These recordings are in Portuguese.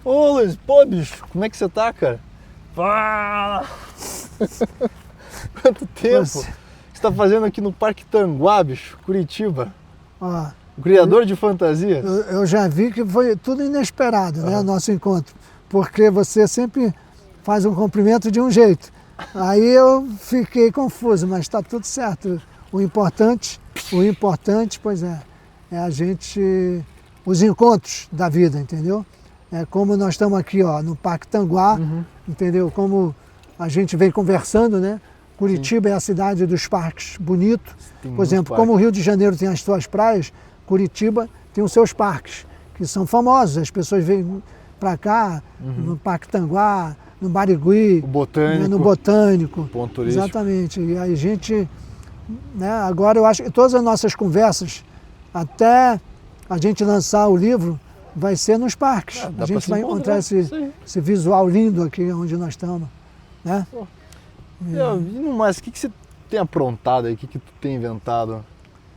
Ô Luiz, pô bicho, como é que você tá, cara? Pá! Quanto tempo? O que você tá fazendo aqui no Parque Tanguá, bicho, Curitiba? Ó, O criador de fantasias? eu já vi que foi tudo inesperado, né, o nosso encontro. Porque você sempre faz um cumprimento de um jeito. Aí eu fiquei confuso, mas está tudo certo. O importante, pois é a gente, os encontros da vida, entendeu? É como nós estamos aqui, ó, no Parque Tanguá, entendeu? Como a gente vem conversando, né? Curitiba é a cidade dos parques bonito. Por exemplo, como o Rio de Janeiro tem as suas praias, Curitiba tem os seus parques, que são famosos. As pessoas vêm para cá, no Parque Tanguá, no Barigui, no Botânico. Ponto turístico. Exatamente. E a gente, né, agora eu acho que todas as nossas conversas, até a gente lançar o livro, vai ser nos parques. A gente vai encontrar esse visual lindo aqui onde nós estamos. Né? E no mais, o que você tem aprontado aí? O que tu tem inventado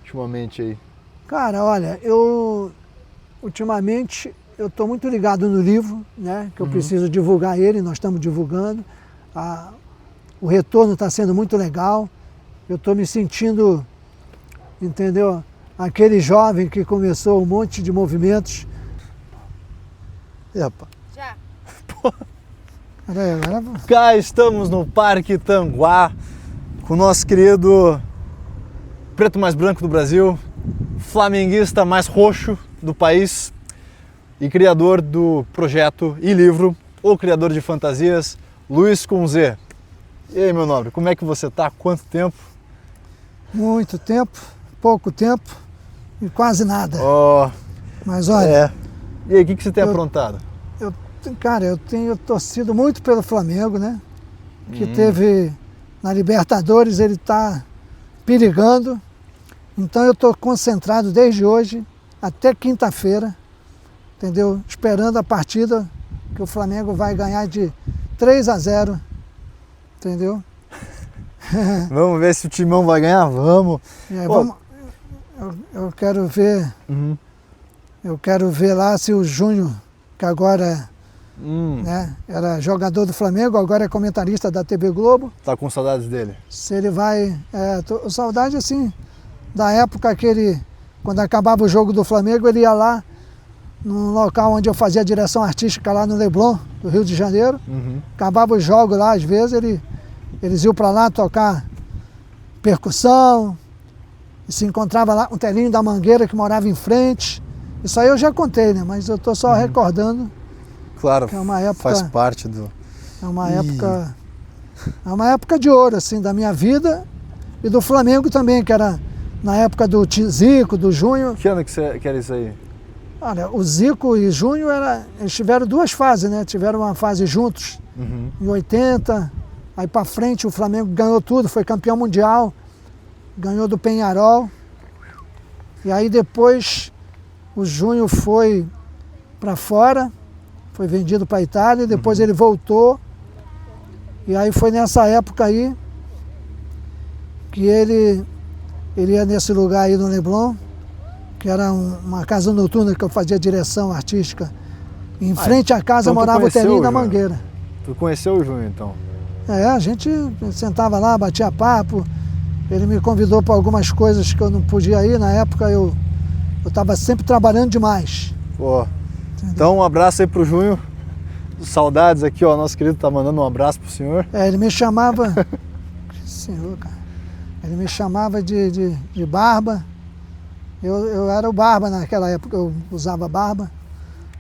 ultimamente aí? Cara, olha, ultimamente eu estou muito ligado no livro, né? Que eu preciso divulgar ele, nós estamos divulgando. O retorno está sendo muito legal. Eu estou me sentindo, entendeu? Aquele jovem que começou um monte de movimentos. Epa. Já. Cá estamos no Parque Tanguá com o nosso querido preto mais branco do Brasil, flamenguista mais roxo do país e criador do projeto e livro O Criador de Fantasias, Luiz com Z. E aí, meu nobre, como é que você tá? Quanto tempo? Muito tempo, pouco tempo e quase nada. Oh, mas olha... E aí, o que você tem aprontado? Cara, eu tenho torcido muito pelo Flamengo, né? Que teve na Libertadores, ele está perigando. Então eu estou concentrado desde hoje até quinta-feira, entendeu? Esperando a partida que o Flamengo vai ganhar de 3-0, entendeu? Vamos ver se o Timão vai ganhar? Vamos. Eu quero ver. Eu quero ver lá se o Júnior, que agora né, era jogador do Flamengo, agora é comentarista da TV Globo. Tá com saudades dele? Se ele vai... saudade assim, da época que ele, quando acabava o jogo do Flamengo, ele ia lá num local onde eu fazia direção artística lá no Leblon, do Rio de Janeiro. Acabava os jogos lá, às vezes eles iam para lá tocar percussão, e se encontrava lá um telinho da Mangueira que morava em frente. Isso aí eu já contei, né? Mas eu estou só recordando. Claro, que é uma época, faz parte do... É uma época de ouro, assim, da minha vida e do Flamengo também, que era na época do Zico, do Júnior. Que ano que era isso aí? Olha, o Zico e Júnior, eles tiveram duas fases, né? Tiveram uma fase juntos, em 80, aí para frente o Flamengo ganhou tudo, foi campeão mundial, ganhou do Peñarol. E aí depois... O Júnior foi para fora, foi vendido para a Itália, depois ele voltou. E aí foi nessa época aí que ele ia nesse lugar aí no Leblon, que era uma casa noturna que eu fazia direção artística. Em frente à casa então morava o Telinho da Mangueira. Tu conheceu o Júnior então? A gente sentava lá, batia papo. Ele me convidou para algumas coisas que eu não podia ir. Na época eu estava sempre trabalhando demais. Pô. Então um abraço aí pro Júnior. Saudades aqui, ó. Nosso querido tá mandando um abraço pro senhor. Ele me chamava... Senhor, cara. Ele me chamava de Barba. Eu era o Barba naquela época, eu usava barba.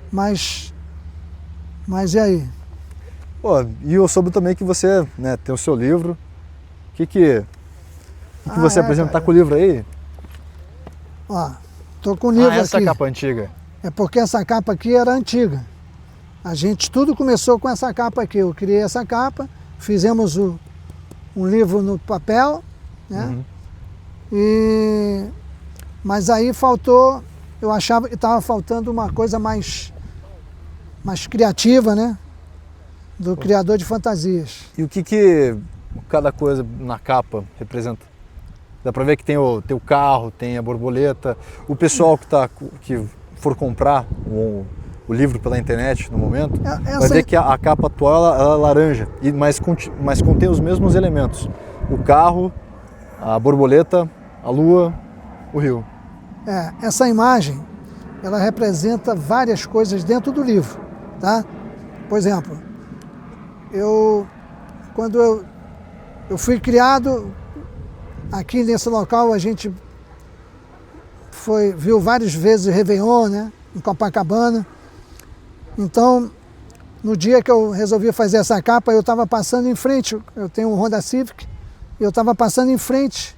Mas e aí? Pô, e eu soube também que você, né, tem o seu livro. O que você apresenta? Tá com o livro aí? Ó, tô com o livro aqui. Essa capa antiga. É porque essa capa aqui era antiga. Tudo começou com essa capa aqui. Eu criei essa capa, fizemos um livro no papel, né? Mas aí faltou, eu achava que estava faltando uma coisa mais criativa, né? Do criador de fantasias. E o que cada coisa na capa representa? Dá pra ver que tem o carro, tem a borboleta. O pessoal que for comprar o livro pela internet no momento, Essa- vai ver que a capa atual ela é laranja, mas contém os mesmos elementos. O carro, a borboleta, a lua, o rio. Essa imagem, ela representa várias coisas dentro do livro, tá? Por exemplo, quando eu fui criado aqui nesse local, a gente viu várias vezes o Réveillon, né? Em Copacabana. Então, no dia que eu resolvi fazer essa capa, eu estava passando em frente, eu tenho um Honda Civic, e eu estava passando em frente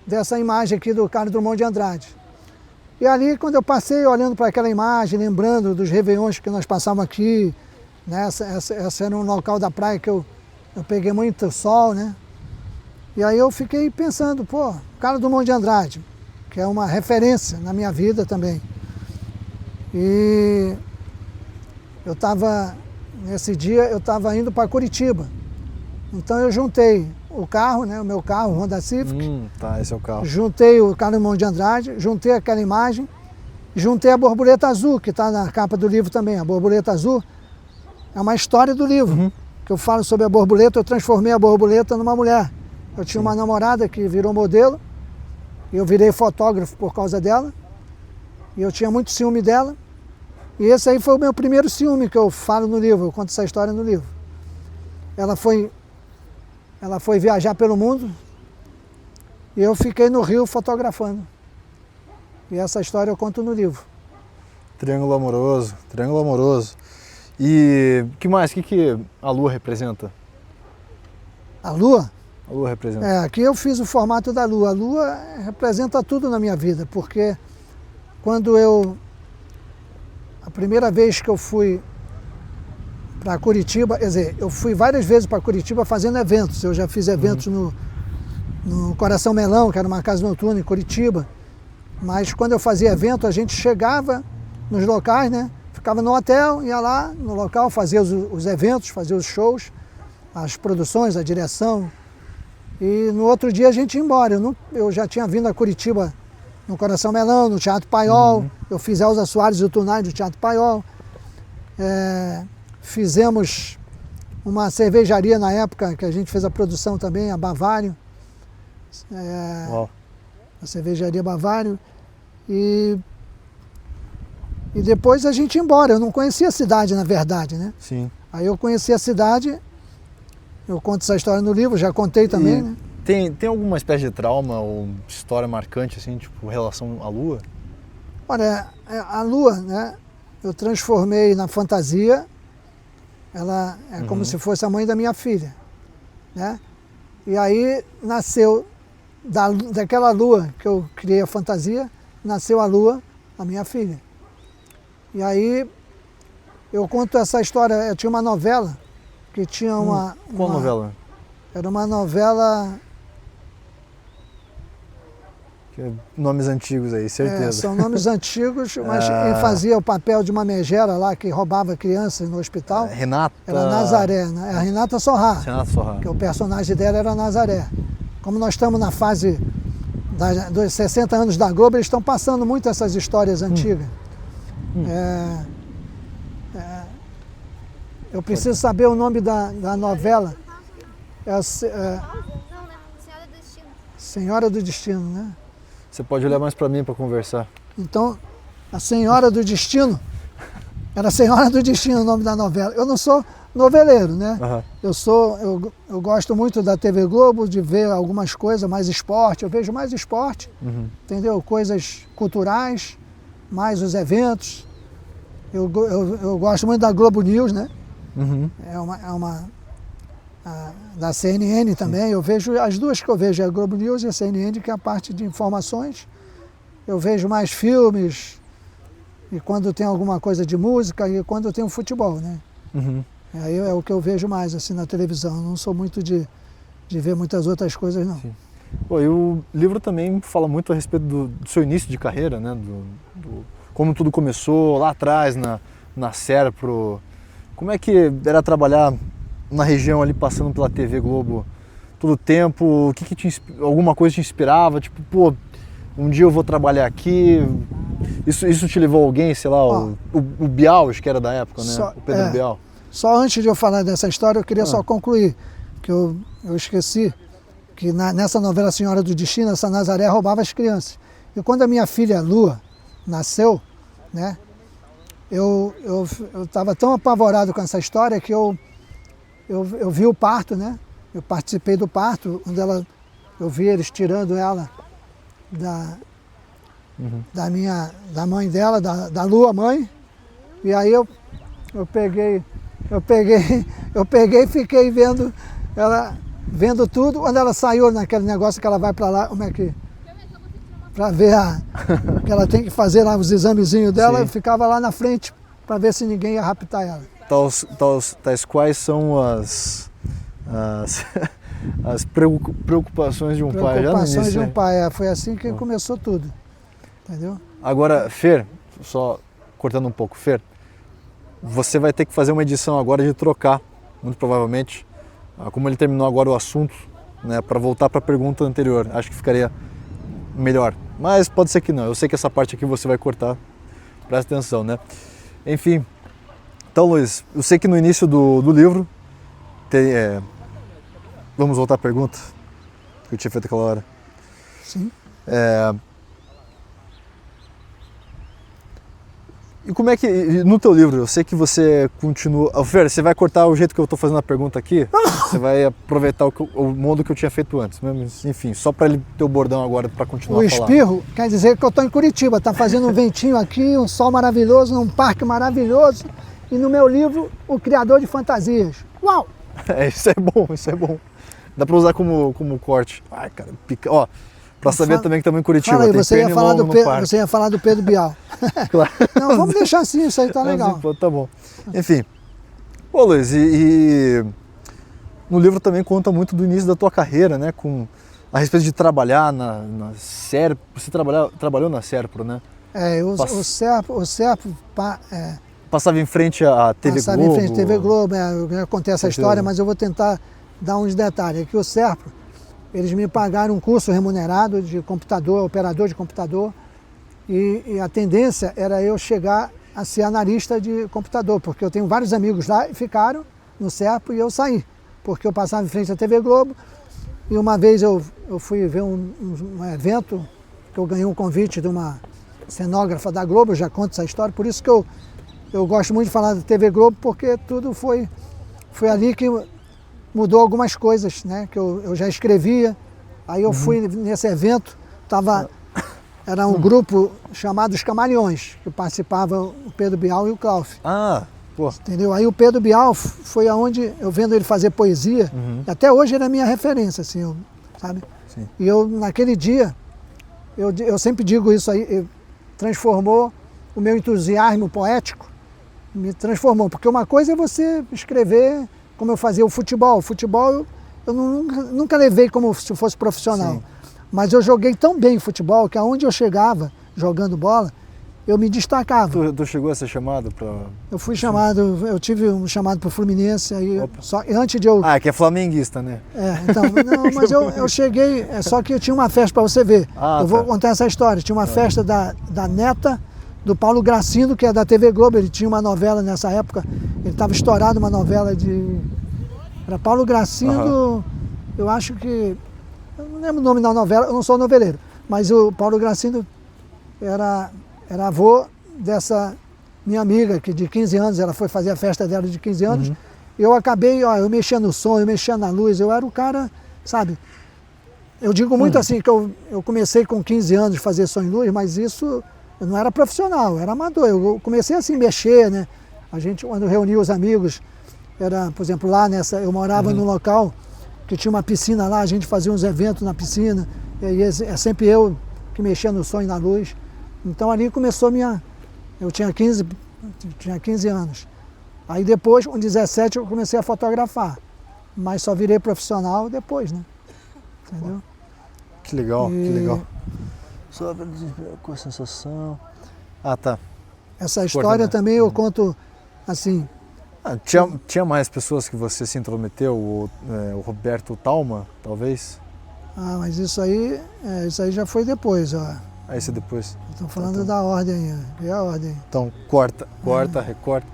dessa imagem aqui do Carlos Drummond de Andrade. E ali, quando eu passei olhando para aquela imagem, lembrando dos Réveillons que nós passávamos aqui, né? Essa era um local da praia que eu peguei muito sol, né? E aí eu fiquei pensando, pô, Carlos Drummond de Andrade, que é uma referência na minha vida também. E nesse dia eu estava indo para Curitiba. Então eu juntei o carro, né, o meu carro, o Honda Civic. Tá, esse é o carro. Juntei o Carlos Drummond de Andrade, juntei aquela imagem, juntei a borboleta azul, que está na capa do livro também. A borboleta azul é uma história do livro, que eu falo sobre a borboleta. Eu transformei a borboleta numa mulher. Eu tinha uma namorada que virou modelo, e eu virei fotógrafo por causa dela, e eu tinha muito ciúme dela. E esse aí foi o meu primeiro ciúme que eu falo no livro, eu conto essa história no livro. Ela foi viajar pelo mundo e eu fiquei no Rio fotografando. E essa história eu conto no livro. Triângulo amoroso, triângulo amoroso. E o que mais? O que a lua representa? A lua? A lua representa. Aqui eu fiz o formato da lua. A lua representa tudo na minha vida, porque a primeira vez que eu fui para Curitiba, quer dizer, eu fui várias vezes para Curitiba fazendo eventos. Eu já fiz eventos no Coração Melão, que era uma casa noturna em Curitiba. Mas quando eu fazia evento, a gente chegava nos locais, né? Ficava no hotel, ia lá no local, fazia os eventos, fazia os shows, as produções, a direção. E no outro dia a gente ia embora. Eu já tinha vindo a Curitiba no Coração Melão, no Teatro Paiol. Eu fiz Elza Soares e o Tunai do Teatro Paiol. Fizemos uma cervejaria na época, que a gente fez a produção também, a Bavário. A cervejaria Bavário. E depois a gente ia embora. Eu não conhecia a cidade, na verdade, né? Sim. Aí eu conheci a cidade, eu conto essa história no livro, já contei também, né? Tem alguma espécie de trauma ou história marcante, assim, tipo, relação à lua? Olha, a lua, né? Eu transformei na fantasia, ela é como se fosse a mãe da minha filha, né? E aí nasceu, daquela lua que eu criei a fantasia, nasceu a lua, a minha filha. E aí eu conto essa história, eu tinha uma novela que tinha Qual novela? Era uma novela... Nomes antigos aí, certeza. São nomes antigos, mas quem fazia o papel de uma megera lá, que roubava crianças no hospital, Renata... era Nazaré, né? A Renata Sorrá, Renata Sorrá. Que o personagem dela era Nazaré. Como nós estamos na fase dos 60 anos da Globo, eles estão passando muito essas histórias antigas. Eu preciso saber o nome da novela. Senhora do Destino. Senhora do Destino, né? Você pode olhar mais para mim para conversar. Então, a Senhora do Destino, era Senhora do Destino o nome da novela. Eu não sou noveleiro, né? Eu gosto muito da TV Globo, de ver algumas coisas, mais esporte, eu vejo mais esporte, entendeu? Coisas culturais, mais os eventos. Eu gosto muito da Globo News, né? Da CNN também. Eu vejo as duas que eu vejo, a Globo News e a CNN, que é a parte de informações. Eu vejo mais filmes, e quando tem alguma coisa de música, e quando tem um futebol, né? Aí é o que eu vejo mais assim na televisão. Eu não sou muito de ver muitas outras coisas, não. Sim. Pô, e o livro também fala muito a respeito do seu início de carreira, né? Como tudo começou lá atrás, na Serpro. Como é que era trabalhar na região ali, passando pela TV Globo todo o tempo? O que alguma coisa te inspirava? Tipo, pô, um dia eu vou trabalhar aqui. Isso te levou a alguém, sei lá, o Bial, acho que era da época, né? Só- O Pedro Bial. Só antes de eu falar dessa história, eu queria só concluir, que eu esqueci que nessa novela Senhora do Destino, essa Nazaré roubava as crianças. E quando a minha filha Lua nasceu, né, eu estava tão apavorado com essa história que eu vi o parto, né? Eu participei do parto, onde eu vi eles tirando ela da mãe dela, da Lua mãe. E aí eu peguei e fiquei vendo tudo. Quando ela saiu naquele negócio que ela vai para lá, como é que para ver que ela tem que fazer lá os examezinhos dela, Sim. eu ficava lá na frente para ver se ninguém ia raptar ela. Tais quais são as preocupações de um pai já no Preocupações início, de um né? pai, foi assim que começou tudo, entendeu? Agora, Fer, só cortando um pouco, Fer, você vai ter que fazer uma edição agora de trocar, muito provavelmente, como ele terminou agora o assunto, né, para voltar para a pergunta anterior. Acho que ficaria melhor, mas pode ser que não. Eu sei que essa parte aqui você vai cortar, presta atenção, né? Enfim, então, Luiz, eu sei que no início do livro tem... Vamos voltar à pergunta que eu tinha feito aquela hora. Sim. E como é que, no teu livro, eu sei que você continua... Fer, você vai cortar o jeito que eu estou fazendo a pergunta aqui? Você vai aproveitar o modo que eu tinha feito antes. Enfim, só para ele ter o bordão agora para continuar O a falar. espirro quer dizer que eu estou em Curitiba, está fazendo um ventinho aqui, um sol maravilhoso, num parque maravilhoso. E no meu livro, O Criador de Fantasias. Uau! Isso é bom, isso é bom. Dá para usar como corte. Ai, cara, pica. Ó, para saber também que estamos em Curitiba. Fala aí, tem você ia falar do Pedro Bial. Claro. Não, vamos deixar assim, isso aí tá legal. Assim, pô, tá bom. Enfim. Ô Luiz, e no livro também conta muito do início da tua carreira, né? A respeito de trabalhar na Serpro. Você trabalhou na Serpro, né? O Serpro passava em frente à TV passava Globo. em frente à TV Globo, eu já contei essa história, mas eu vou tentar dar uns detalhes. Aqui o Serpro, eles me pagaram um curso remunerado de computador, operador de computador, e a tendência era eu chegar a ser analista de computador, porque eu tenho vários amigos lá e ficaram no Serpro e eu saí, porque eu passava em frente à TV Globo, e uma vez eu fui ver um evento, que eu ganhei um convite de uma cenógrafa da Globo, eu já conto essa história, por isso que eu gosto muito de falar da TV Globo, porque tudo foi ali que mudou algumas coisas, né? Que eu já escrevia, aí eu fui nesse evento, era um grupo chamado Os Camaleões, que participava o Pedro Bial e o Klaus. Ah, pô. Entendeu? Aí o Pedro Bial foi aonde eu vendo ele fazer poesia, até hoje ele é minha referência, assim, sabe? Sim. E eu, naquele dia, eu sempre digo isso aí, transformou o meu entusiasmo poético, me transformou, porque uma coisa é você escrever como eu fazia o futebol. O futebol eu nunca levei como se fosse profissional. Sim. Mas eu joguei tão bem futebol que aonde eu chegava jogando bola, eu me destacava. Tu chegou a ser chamado para... Eu fui chamado, eu tive um chamado para o Fluminense, aí antes de eu... Ah, que é flamenguista, né? Então, não, mas eu cheguei, só que eu tinha uma festa para você ver. Vou contar essa história. Tinha uma festa da neta do Paulo Gracindo, que é da TV Globo. Ele tinha uma novela nessa época, ele estava estourado, uma novela era Paulo Gracindo, eu acho que... Eu não lembro o nome da novela, eu não sou noveleiro, mas o Paulo Gracindo era avô dessa minha amiga, que de 15 anos, ela foi fazer a festa dela de 15 anos, eu acabei, eu mexia no som, eu mexia na luz, eu era o cara, sabe? Eu digo muito assim, que eu comecei com 15 anos de fazer som em luz, mas isso eu não era profissional, eu era amador, eu comecei assim a mexer, né? A gente, quando reunia os amigos, por exemplo, lá eu morava num local que tinha uma piscina lá, a gente fazia uns eventos na piscina, e é sempre eu que mexia no som e na luz. Então ali começou eu tinha 15 anos. Aí depois, com 17, eu comecei a fotografar, mas só virei profissional depois, né? Entendeu? Que legal, que legal. Só com a sensação... Ah, tá. Essa história também eu conto assim... Tinha mais pessoas que você se intrometeu? O Roberto Talma, talvez? Mas isso aí já foi depois, ó. Ah, esse depois. Estou falando da ordem aí, é a ordem. Então, corta, recorta.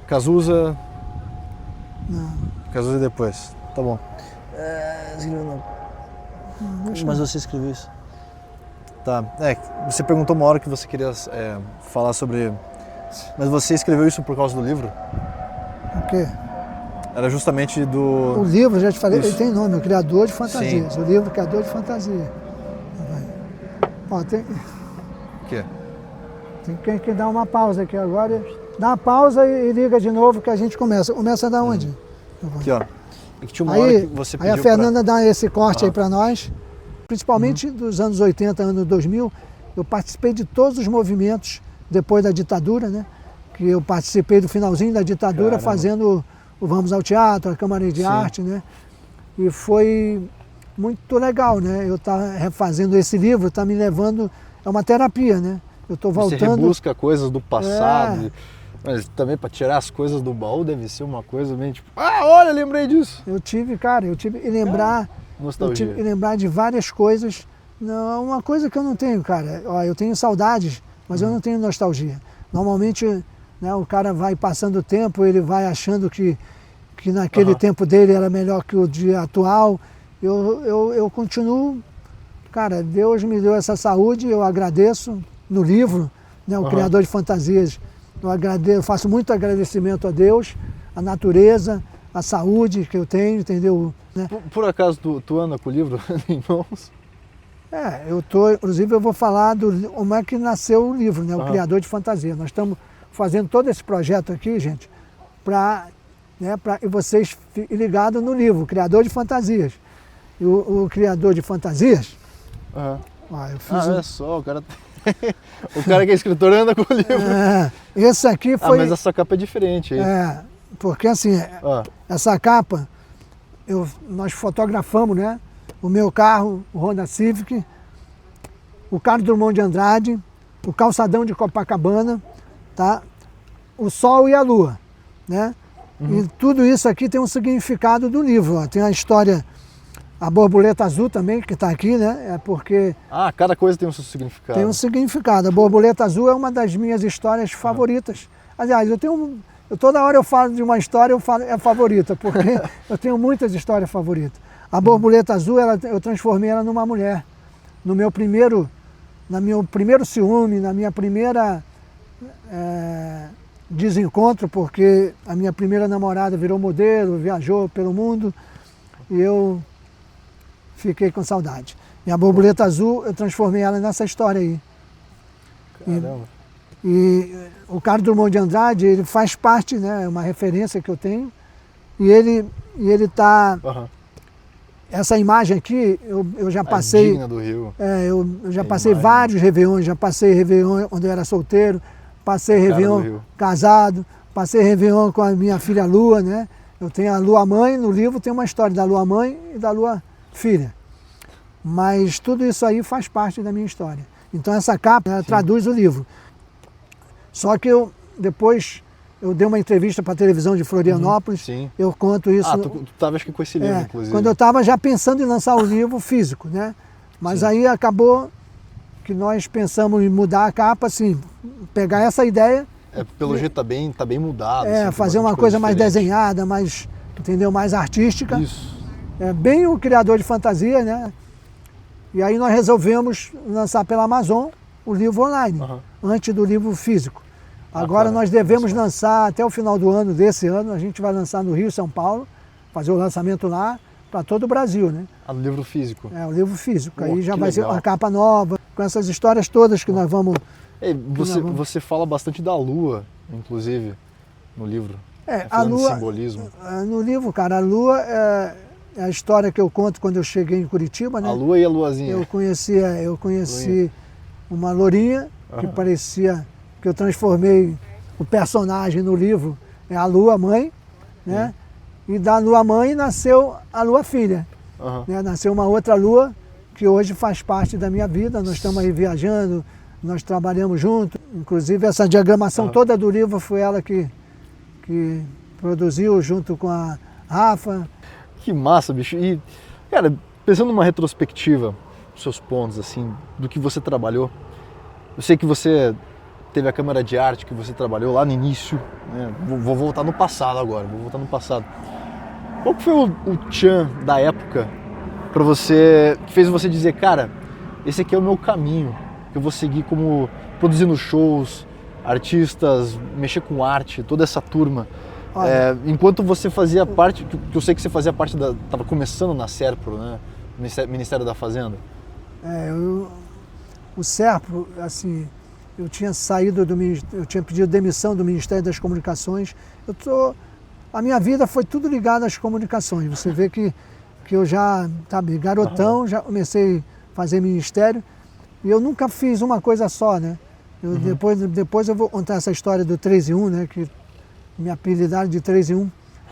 Cazuza. Não. Cazuza depois. Tá bom. Escreveu não. Mas você escreveu isso. Tá. Você perguntou uma hora que você queria falar sobre. Mas você escreveu isso por causa do livro? O quê? Era justamente do. O livro, já te falei, Isso. ele tem nome, o Criador de Fantasias. Sim. O livro Criador de Fantasia. Ó, tem O quê? que dar uma pausa aqui agora. Dá uma pausa e liga de novo que a gente começa. Começa da onde? Aqui, ó. É que tinha uma hora Aí, que você aí a pediu Fernanda dá esse corte aí para nós. Uhum. Principalmente dos anos 80, anos 2000, eu participei de todos os movimentos depois da ditadura, né? Que eu participei do finalzinho da ditadura. Caramba. Fazendo o Vamos ao Teatro, a Câmara de Sim. Arte, né? E foi muito legal, né? Eu estar refazendo esse livro, está me levando, é uma terapia, né? Eu estou Você voltando. rebusca coisas do passado, mas também para tirar as coisas do baú deve ser uma coisa bem tipo, olha, lembrei disso. Eu tive e lembrar, Nostalgia. e lembrar de várias coisas. Não, uma coisa que eu não tenho, cara. Ó, eu tenho saudades, mas eu não tenho nostalgia. Normalmente, né, o cara vai passando o tempo, ele vai achando que naquele tempo dele era melhor que o dia atual. Eu continuo, cara, Deus me deu essa saúde, eu agradeço no livro, né, o Criador de Fantasias. Eu faço muito agradecimento a Deus, a natureza, a saúde que eu tenho, entendeu? Né? Por acaso tu anda com o livro em mãos? Inclusive eu vou falar como é que nasceu o livro, né, o Criador de Fantasia. Nós estamos fazendo todo esse projeto aqui, gente, e vocês fiquem ligados no livro, Criador de Fantasias. E o Criador de Fantasias, eu fiz olha só, o cara que é escritor anda com o livro. Esse aqui foi... mas essa capa é diferente aí. Porque assim, essa capa, nós fotografamos, né? O meu carro, o Honda Civic, o Carlos Drummond de Andrade, o calçadão de Copacabana, tá? O Sol e a Lua, né? E tudo isso aqui tem um significado do livro. Ó. Tem a história, a borboleta azul também, que está aqui, né? É porque... cada coisa tem um seu significado. Tem um significado. A borboleta azul é uma das minhas histórias favoritas. Aliás, toda hora eu falo de uma história, é favorita, porque eu tenho muitas histórias favoritas. A borboleta azul, eu transformei ela numa mulher. No meu primeiro ciúme, na minha primeira desencontro, porque a minha primeira namorada virou modelo, viajou pelo mundo e eu fiquei com saudade. E a borboleta azul, eu transformei ela nessa história aí. Caramba. E o Carlos Drummond de Andrade, ele faz parte, né, é uma referência que eu tenho, e ele está... Essa imagem aqui, eu já passei... Digna do Rio. Eu já passei vários Réveillons, já passei Réveillon onde eu era solteiro, passei Réveillon casado, passei Réveillon com a minha filha Lua, né? Eu tenho a Lua Mãe, no livro tem uma história da Lua Mãe e da Lua Filha. Mas tudo isso aí faz parte da minha história. Então essa capa traduz o livro. Só que depois eu dei uma entrevista para a televisão de Florianópolis, eu conto isso... Tu estava acho que com esse livro, inclusive. Quando eu estava já pensando em lançar o livro físico, né? Mas aí acabou que nós pensamos em mudar a capa, assim, pegar essa ideia... Pelo jeito tá bem mudado. Assim, fazer uma coisa mais desenhada, mais, entendeu? Mais artística. Isso. Bem o Criador de Fantasia, né? E aí nós resolvemos lançar pela Amazon o livro online, antes do livro físico. Agora nós devemos lançar até o final do ano, desse ano, a gente vai lançar no Rio e São Paulo, fazer o lançamento lá para todo o Brasil, né? O livro físico. O livro físico. Aí já vai ser uma capa nova, com essas histórias todas que nós vamos... Você fala bastante da Lua, inclusive, no livro. A Lua... de simbolismo. No livro, cara, a Lua é a história que eu conto quando eu cheguei em Curitiba, né? A Lua e a Luazinha. Eu conheci uma lourinha que parecia... que eu transformei o personagem no livro, é a Lua Mãe, né? E da Lua Mãe nasceu a Lua Filha. Né? Nasceu uma outra Lua que hoje faz parte da minha vida, nós estamos aí viajando, nós trabalhamos juntos, inclusive essa diagramação toda do livro foi ela que produziu junto com a Rafa. Que massa, bicho. E, cara, pensando numa retrospectiva, seus pontos, assim, do que você trabalhou. Eu sei que você teve a Câmara de Arte, que você trabalhou lá no início, né? Vou voltar no passado agora, Qual que foi o tchan da época para você, que fez você dizer, cara, esse aqui é o meu caminho, que eu vou seguir como produzindo shows, artistas, mexer com arte, toda essa turma. Enquanto você fazia parte, que eu sei que você fazia parte estava começando na Serpro, né? Ministério da Fazenda. O Serpro, assim, eu tinha saído eu tinha pedido demissão do Ministério das Comunicações. A minha vida foi tudo ligado às comunicações. Você vê que eu já, sabe, garotão, já comecei a fazer ministério e eu nunca fiz uma coisa só, né? Depois eu vou contar essa história do 3 em 1, né? Que minha apelidade de 3 em 1.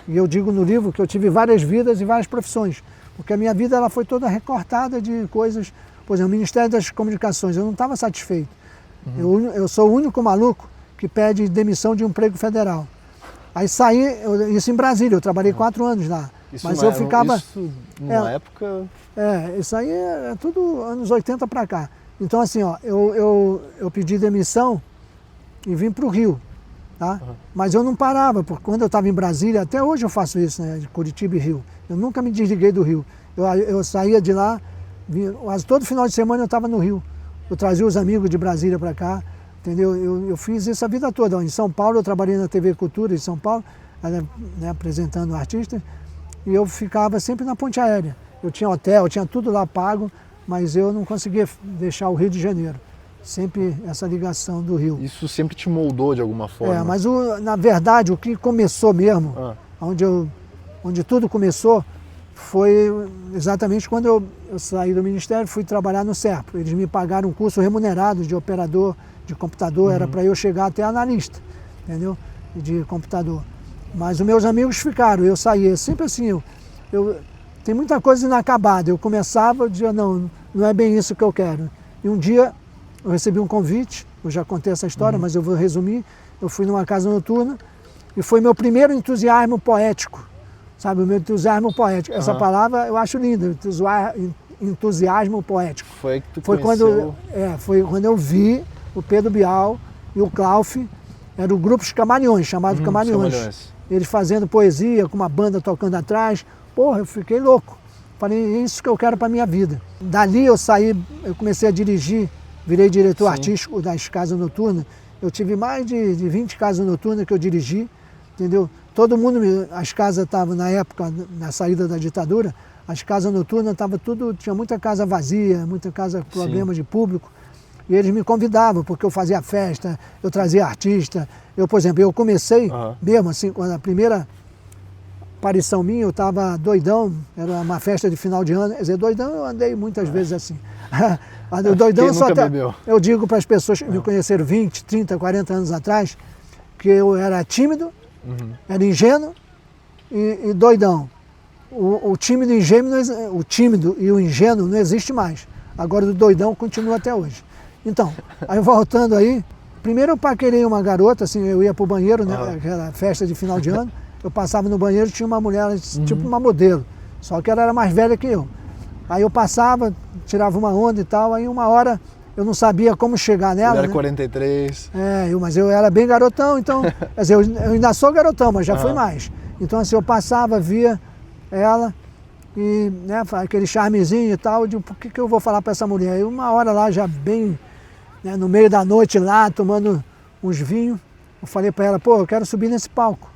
E eu digo no livro que eu tive várias vidas e várias profissões, porque a minha vida ela foi toda recortada de coisas. Por exemplo, o Ministério das Comunicações, eu não estava satisfeito. Eu sou o único maluco que pede demissão de um emprego federal. Aí saí, isso em Brasília, eu trabalhei 4 anos lá. Mas eu ficava... Isso numa época... Isso aí é tudo anos 80 para cá. Então assim, ó, eu pedi demissão e vim para o Rio. Tá? Mas eu não parava, porque quando eu estava em Brasília, até hoje eu faço isso, né, de Curitiba e Rio. Eu nunca me desliguei do Rio. Eu saía de lá, quase todo final de semana eu estava no Rio. Eu trazia os amigos de Brasília para cá, entendeu? Eu fiz isso a vida toda. Em São Paulo eu trabalhei na TV Cultura, em São Paulo, né, apresentando artistas, e eu ficava sempre na ponte aérea. Eu tinha hotel, eu tinha tudo lá pago, mas eu não conseguia deixar o Rio de Janeiro. Sempre essa ligação do Rio. Isso sempre te moldou de alguma forma? Mas na verdade o que começou mesmo, onde tudo começou, foi exatamente quando eu saí do Ministério, fui trabalhar no Serpro. Eles me pagaram um curso remunerado de operador de computador, era para eu chegar até analista, entendeu? De computador. Mas os meus amigos ficaram, eu saía. Sempre assim, tem muita coisa inacabada. Eu começava, eu dizia, não é bem isso que eu quero. E um dia eu recebi um convite, eu já contei essa história, mas eu vou resumir. Eu fui numa casa noturna e foi meu primeiro entusiasmo poético, sabe? O meu entusiasmo poético. Essa palavra eu acho linda, entusiasmo poético. Foi aí que tu foi conheceu... foi quando eu vi o Pedro Bial e o Klauf, era o grupo Os Camaleões, chamado Camaleões. Eles fazendo poesia, com uma banda tocando atrás. Porra, eu fiquei louco. Falei, é isso que eu quero para minha vida. Dali eu saí, eu comecei a dirigir, virei diretor artístico das casas noturnas. Eu tive mais de 20 casas noturnas que eu dirigi, entendeu? Todo mundo, as casas estavam, na época, na saída da ditadura, as casas noturnas estavam tudo, tinha muita casa vazia, muita casa com problema de público. E eles me convidavam, porque eu fazia festa, eu trazia artista. Por exemplo, eu comecei, mesmo assim, quando a primeira aparição minha, eu estava doidão, era uma festa de final de ano. Quer dizer, doidão eu andei muitas vezes assim. O doidão eu só eu digo para as pessoas que me conheceram 20, 30, 40 anos atrás, que eu era tímido, era ingênuo e doidão. O tímido e o ingênuo não existe mais. Agora o doidão continua até hoje. Então, aí voltando aí, primeiro eu paquerei uma garota, assim, eu ia pro banheiro, né, aquela festa de final de ano, eu passava no banheiro e tinha uma mulher, tipo uma modelo, só que ela era mais velha que eu. Aí eu passava, tirava uma onda e tal, aí uma hora eu não sabia como chegar nela. Ela era 43. Mas eu era bem garotão, então, quer dizer, eu ainda sou garotão, mas já fui mais. Então assim, eu passava, via ela, e né, aquele charmezinho e tal, de por que eu vou falar para essa mulher? E uma hora lá, já bem, né, no meio da noite lá, tomando uns vinhos, eu falei para ela, pô, eu quero subir nesse palco,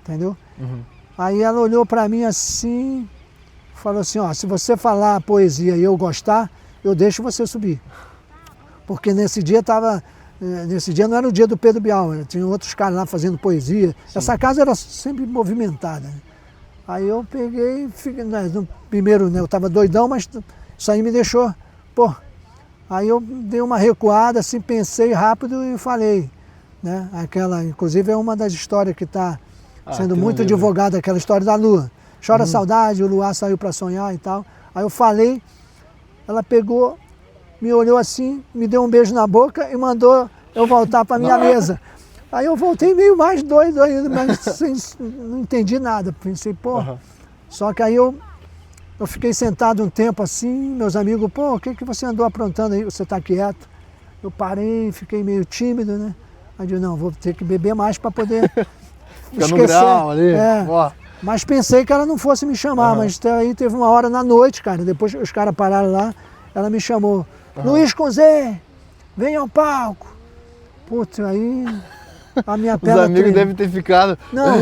entendeu? Aí ela olhou para mim assim, falou assim, ó, se você falar poesia e eu gostar, eu deixo você subir. Porque nesse dia não era o dia do Pedro Bial, tinha outros caras lá fazendo poesia. Essa casa era sempre movimentada, né? Aí eu peguei, no primeiro, né, eu estava doidão, mas isso aí me deixou, pô. Aí eu dei uma recuada, assim, pensei rápido e falei, né, inclusive é uma das histórias que está sendo muito divulgada, aquela história da lua. Chora saudade, o luar saiu para sonhar e tal. Aí eu falei, ela pegou, me olhou assim, me deu um beijo na boca e mandou eu voltar para minha mesa. Aí eu voltei meio mais doido ainda, mas não entendi nada. Pensei, pô. Só que aí eu eu fiquei sentado um tempo assim, meus amigos, pô, o que você andou aprontando aí? Você está quieto? Eu parei, fiquei meio tímido, né? Aí eu digo, não, vou ter que beber mais para poder Fica esquecer. no grau ali. Ó. Mas pensei que ela não fosse me chamar, mas aí teve uma hora na noite, cara, depois os caras pararam lá, ela me chamou. Luiz Cunzê, vem ao palco. Putz, aí a minha Os perna amigos tremeu. devem ter ficado... Não.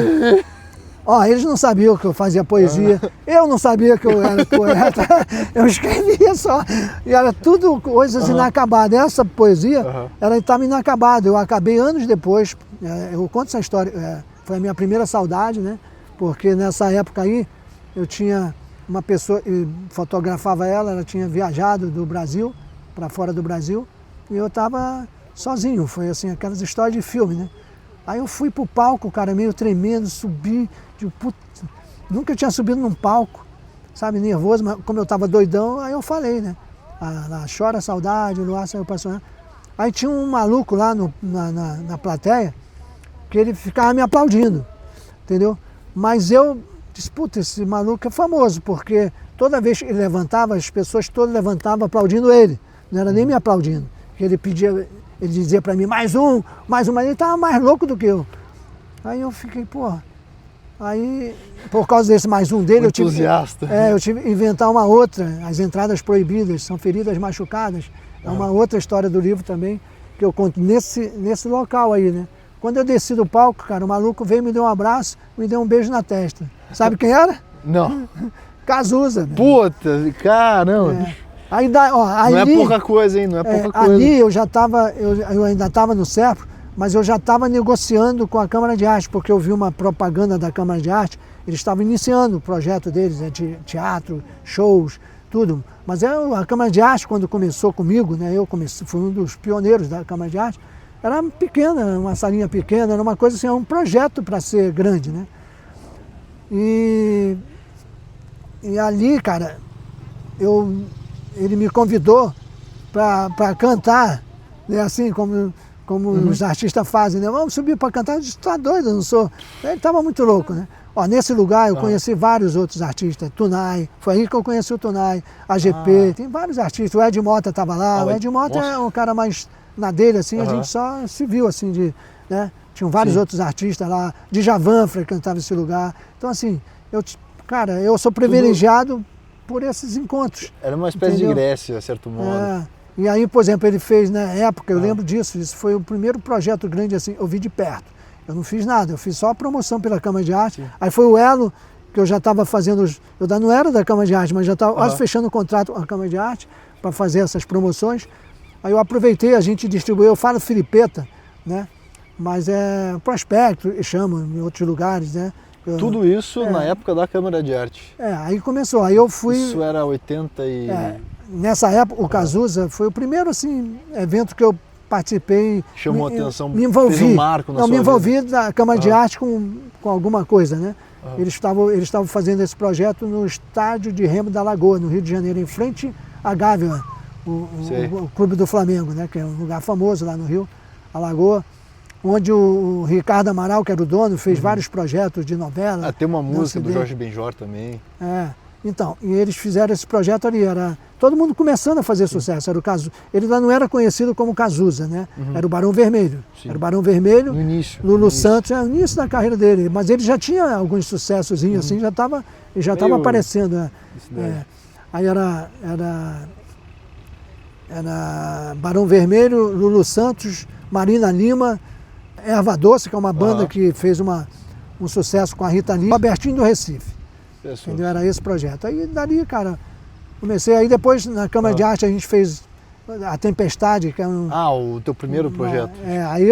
Ó, eles não sabiam que eu fazia poesia, eu não sabia que eu era poeta, eu escrevia só, e era tudo coisas inacabadas. Essa poesia, ela estava inacabada, eu acabei anos depois, eu conto essa história, foi a minha primeira saudade, né? Porque nessa época aí, eu tinha uma pessoa, eu fotografava ela tinha viajado do Brasil, para fora do Brasil, e eu estava sozinho, foi assim, aquelas histórias de filme, né? Aí eu fui pro palco, cara, meio tremendo, subi, nunca tinha subido num palco, sabe, nervoso, mas como eu tava doidão, aí eu falei, né? Lá, chora a saudade, o luar saiu pra sonhar. Aí tinha um maluco lá na plateia, que ele ficava me aplaudindo, entendeu? Mas eu disse, puta, esse maluco é famoso, porque toda vez que ele levantava, as pessoas todas levantavam aplaudindo ele, não era nem me aplaudindo, ele pedia... Ele dizia pra mim, mais um, mas ele estava mais louco do que eu. Aí eu fiquei, porra. Aí, por causa desse mais um dele, eu tive que inventar uma outra, As Entradas Proibidas, são feridas machucadas. É uma outra história do livro também, que eu conto nesse local aí, né? Quando eu desci do palco, cara, o maluco veio, me deu um abraço, me deu um beijo na testa. Sabe quem era? Não. Cazuza. Né? Puta, caramba. Aí, não é pouca coisa, hein? Não é pouca coisa. Ali eu já estava, eu ainda estava no CERPRO, mas eu já estava negociando com a Câmara de Arte, porque eu vi uma propaganda da Câmara de Arte, eles estavam iniciando o projeto deles, de teatro, shows, tudo. Mas a Câmara de Arte, quando começou comigo, né, fui um dos pioneiros da Câmara de Arte, era pequena, uma salinha pequena, era uma coisa assim, um projeto para ser grande, né? E ali, cara, ele me convidou para cantar, né, assim como os artistas fazem, né? Vamos subir para cantar. Eu disse, tá doido, eu não sou. Ele estava muito louco, né? Ó, nesse lugar eu conheci vários outros artistas, Tunai, foi aí que eu conheci o Tunai, AGP, tem vários artistas, o Ed Mota estava lá, o Ed Mota é um cara mais na dele, assim, a gente só se viu, assim, né? Tinham vários outros artistas lá, Djavan frequentava esse lugar. Então, assim, eu sou privilegiado por esses encontros. Era uma espécie de Grécia, a certo modo. E aí, por exemplo, ele fez na época, eu lembro disso, isso foi o primeiro projeto grande assim, eu vi de perto. Eu não fiz nada, eu fiz só a promoção pela Câmara de Arte. Sim. Aí foi o elo que eu já estava fazendo, eu não era da Câmara de Arte, mas já estava quase fechando o contrato com a Câmara de Arte para fazer essas promoções. Aí eu aproveitei, a gente distribuiu, eu falo Filipeta, né? Mas é prospecto, chamam em outros lugares, né? Tudo isso na época da Câmara de Arte. Aí começou, aí eu fui... Isso era 80 e... Nessa época, o Cazuza foi o primeiro, assim, evento que eu participei. Chamou a atenção, me envolvi. fez um marco na sua me envolvi vida. na Câmara de Arte com alguma coisa, né? Eles estavam fazendo esse projeto no estádio de Remo da Lagoa, no Rio de Janeiro, em frente à Gávea, o Clube do Flamengo, né? Que é um lugar famoso lá no Rio, a Lagoa, onde o Ricardo Amaral, que era o dono, fez vários projetos de novela. Tem uma música do Jorge Benjor também. Então, e eles fizeram esse projeto ali, era todo mundo começando a fazer sucesso, era o Cazuza. Ele ainda não era conhecido como Cazuza, né? Era o Barão Vermelho. Sim. Era o Barão Vermelho, no início, Lulu Santos, no início da carreira dele, mas ele já tinha alguns sucessozinhos assim, já estava aparecendo. Aí era Barão Vermelho, Lulu Santos, Marina Lima, Erva Doce, que é uma banda que fez um sucesso com a Rita Lee, Albertinho do Recife. Entendeu? Era esse projeto. Aí dali, cara, comecei. Aí depois na Câmara de Arte a gente fez a Tempestade, que é o teu primeiro projeto. Aí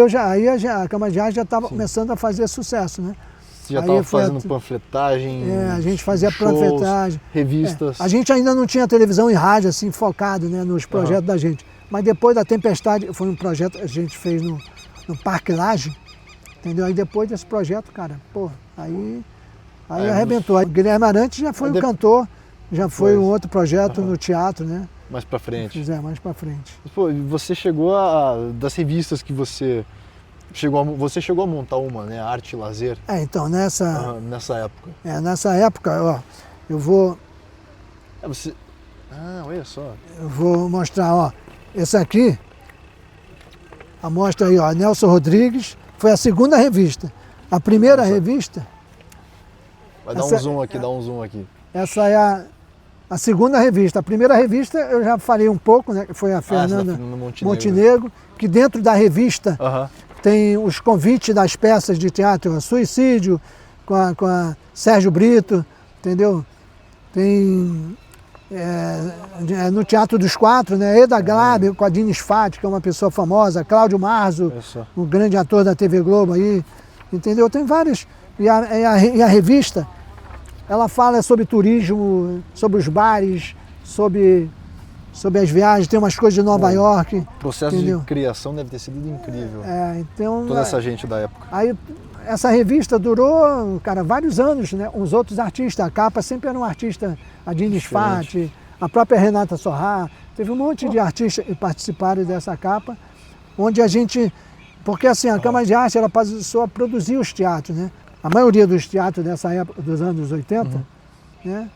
a Câmara de Arte já estava começando a fazer sucesso, né? Você já estava fazendo panfletagem? A gente fazia panfletagem. Revistas. A gente ainda não tinha televisão e rádio assim focado, né, nos projetos da gente. Mas depois da Tempestade, foi um projeto que a gente fez no Parque Lage, entendeu? Aí depois desse projeto, cara, aí arrebentou. O Guilherme Arantes já foi um cantor, já foi um outro projeto no teatro, né? Mais pra frente. Mais pra frente. Pô, você chegou das revistas que você chegou a montar uma, né? Arte e Lazer. Então, nessa época. Nessa época, ó, eu vou Você... Ah, olha só. Eu vou mostrar, ó. Esse aqui, a mostra aí, ó, Nelson Rodrigues, foi a segunda revista. A primeira revista, Vai dar um Essa- zoom aqui, dá um zoom aqui. essa é a segunda revista. A primeira revista eu já falei um pouco, né? Que foi a Essa Fernanda da Montenegro. Montenegro, que dentro da revista Aham. tem os convites das peças de teatro, Suicídio, com a Sérgio Brito, entendeu? Tem no Teatro dos Quatro, né? Eda Glaber, com a Dina Sfati, que é uma pessoa famosa, Cláudio Marzo, Olha só. o grande ator da TV Globo aí, entendeu? Tem várias. E a revista, ela fala sobre turismo, sobre os bares, sobre as viagens, tem umas coisas de Nova York. O processo entendeu? de criação deve ter sido incrível. Então, Toda essa gente da época. aí essa revista durou, cara, vários anos, né? Os outros artistas, a capa sempre era um artista, a Dina Sfati, a própria Renata Sorrah, teve um monte de artistas que participaram dessa capa, onde a gente, porque assim, a Câmara de Arte, ela passou a produzir os teatros, né? A maioria dos teatros dessa época, dos anos 80, né?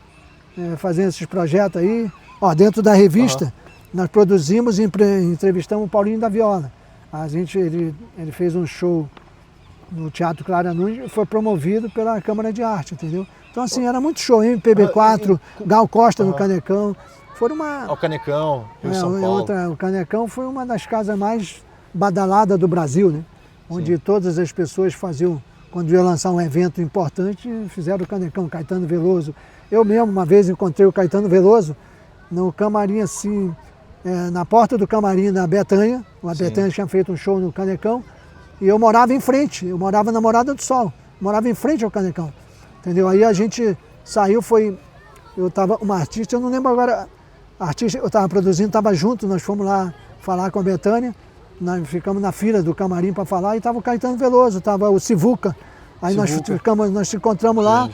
Fazendo esses projetos aí, ó, dentro da revista, nós produzimos e entrevistamos o Paulinho da Viola. Ele fez um show no Teatro Clara Nunes e foi promovido pela Câmara de Arte, entendeu? Então assim, era muito show, MPB4, Gal Costa no Canecão. Foram uma... O Canecão, Rio São Paulo. o Canecão foi uma das casas mais badaladas do Brasil, né? Onde todas as pessoas faziam, quando ia lançar um evento importante, fizeram o Canecão, Caetano Veloso. Eu mesmo, uma vez, encontrei o Caetano Veloso no camarim, assim, na porta do camarim da Betânia. A Betânia tinha feito um show no Canecão. E eu morava em frente, eu morava na Morada do Sol, morava em frente ao Canecão, entendeu? Aí a gente saiu, eu estava, uma artista, eu não lembro agora, a artista eu estava produzindo, estava junto, nós fomos lá falar com a Betânia, nós ficamos na fila do camarim para falar, e estava o Caetano Veloso, estava o Sivuca, aí nós nos encontramos lá,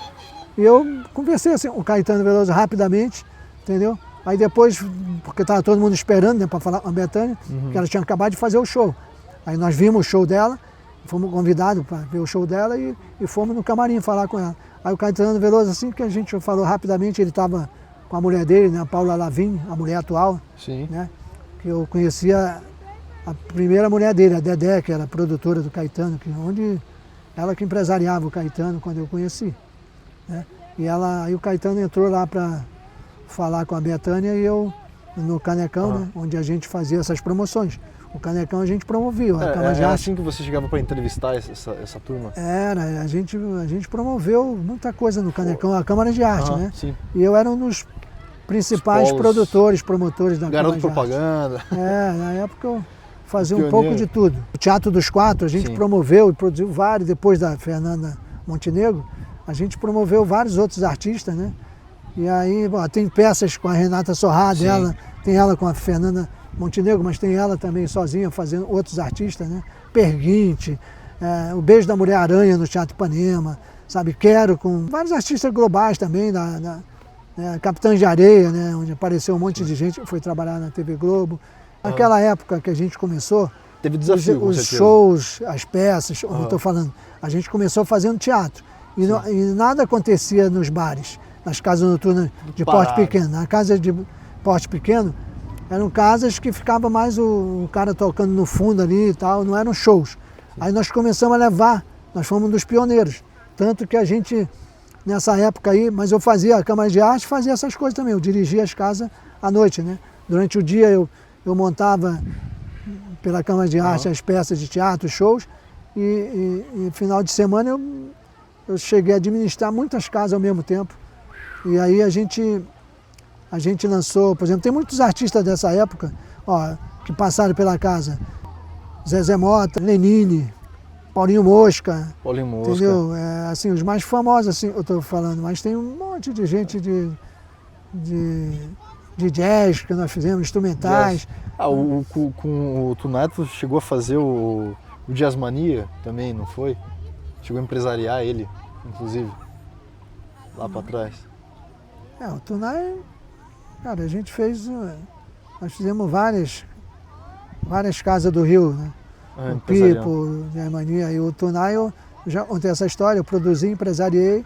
e eu conversei assim, com o Caetano Veloso rapidamente, entendeu? Aí depois, porque estava todo mundo esperando, né, para falar com a Betânia, que ela tinha acabado de fazer o show. Aí nós vimos o show dela, fomos convidados para ver o show dela e fomos no camarim falar com ela. Aí o Caetano Veloso, assim que a gente falou rapidamente, ele estava com a mulher dele, né, a Paula Lavigne, a mulher atual, né, que eu conhecia a primeira mulher dele, a Dedé, que era produtora do Caetano, ela que empresariava o Caetano quando eu conheci. Né? E aí o Caetano entrou lá para falar com a Betânia e eu no Canecão, né, onde a gente fazia essas promoções. O Canecão a gente promoveu. Era assim que você chegava para entrevistar essa turma? Era, a gente promoveu muita coisa no Canecão, a Câmara de Arte, né? Sim. E eu era um dos principais produtores, promotores da Câmara de propaganda. Arte. Na época eu fazia um Pioneiro. pouco de tudo. O Teatro dos Quatro a gente promoveu e produziu vários, depois da Fernanda Montenegro, a gente promoveu vários outros artistas, né? E aí, tem peças com a Renata Sorrah dela, tem ela com a Fernanda Montenegro, mas tem ela também sozinha fazendo outros artistas, né? Perguinte, o Beijo da Mulher-Aranha no Teatro Ipanema, sabe? Quero, com vários artistas globais também, Capitães de Areia, né? Onde apareceu um monte de gente que foi trabalhar na TV Globo. Naquela época que a gente começou, teve desafio, os shows, as peças, como eu estou falando, a gente começou fazendo teatro. E nada acontecia nos bares, nas casas noturnas de porte pequeno. Na casa de porte pequeno, eram casas que ficava mais o cara tocando no fundo ali e tal, não eram shows. Aí nós começamos a levar, nós fomos um dos pioneiros. Tanto que a gente, nessa época aí, mas eu fazia, a Câmara de Arte fazia essas coisas também, eu dirigia as casas à noite, né? Durante o dia eu montava pela Câmara de Arte as peças de teatro, shows, e final de semana eu cheguei a administrar muitas casas ao mesmo tempo. E aí a gente lançou, por exemplo, tem muitos artistas dessa época, que passaram pela casa. Zezé Mota, Lenine, Paulinho Mosca. Entendeu? Assim, os mais famosos, assim, eu estou falando, mas tem um monte de gente de jazz que nós fizemos, instrumentais. Com o Tunato chegou a fazer o Jazz Mania também, não foi? Chegou a empresariar ele, inclusive, lá para trás. O Tunai, cara, a gente fez, nós fizemos várias casas do Rio, né? O Pipo, o Jazz Mania, e o Tunai, eu já contei essa história, eu produzi, empresariei,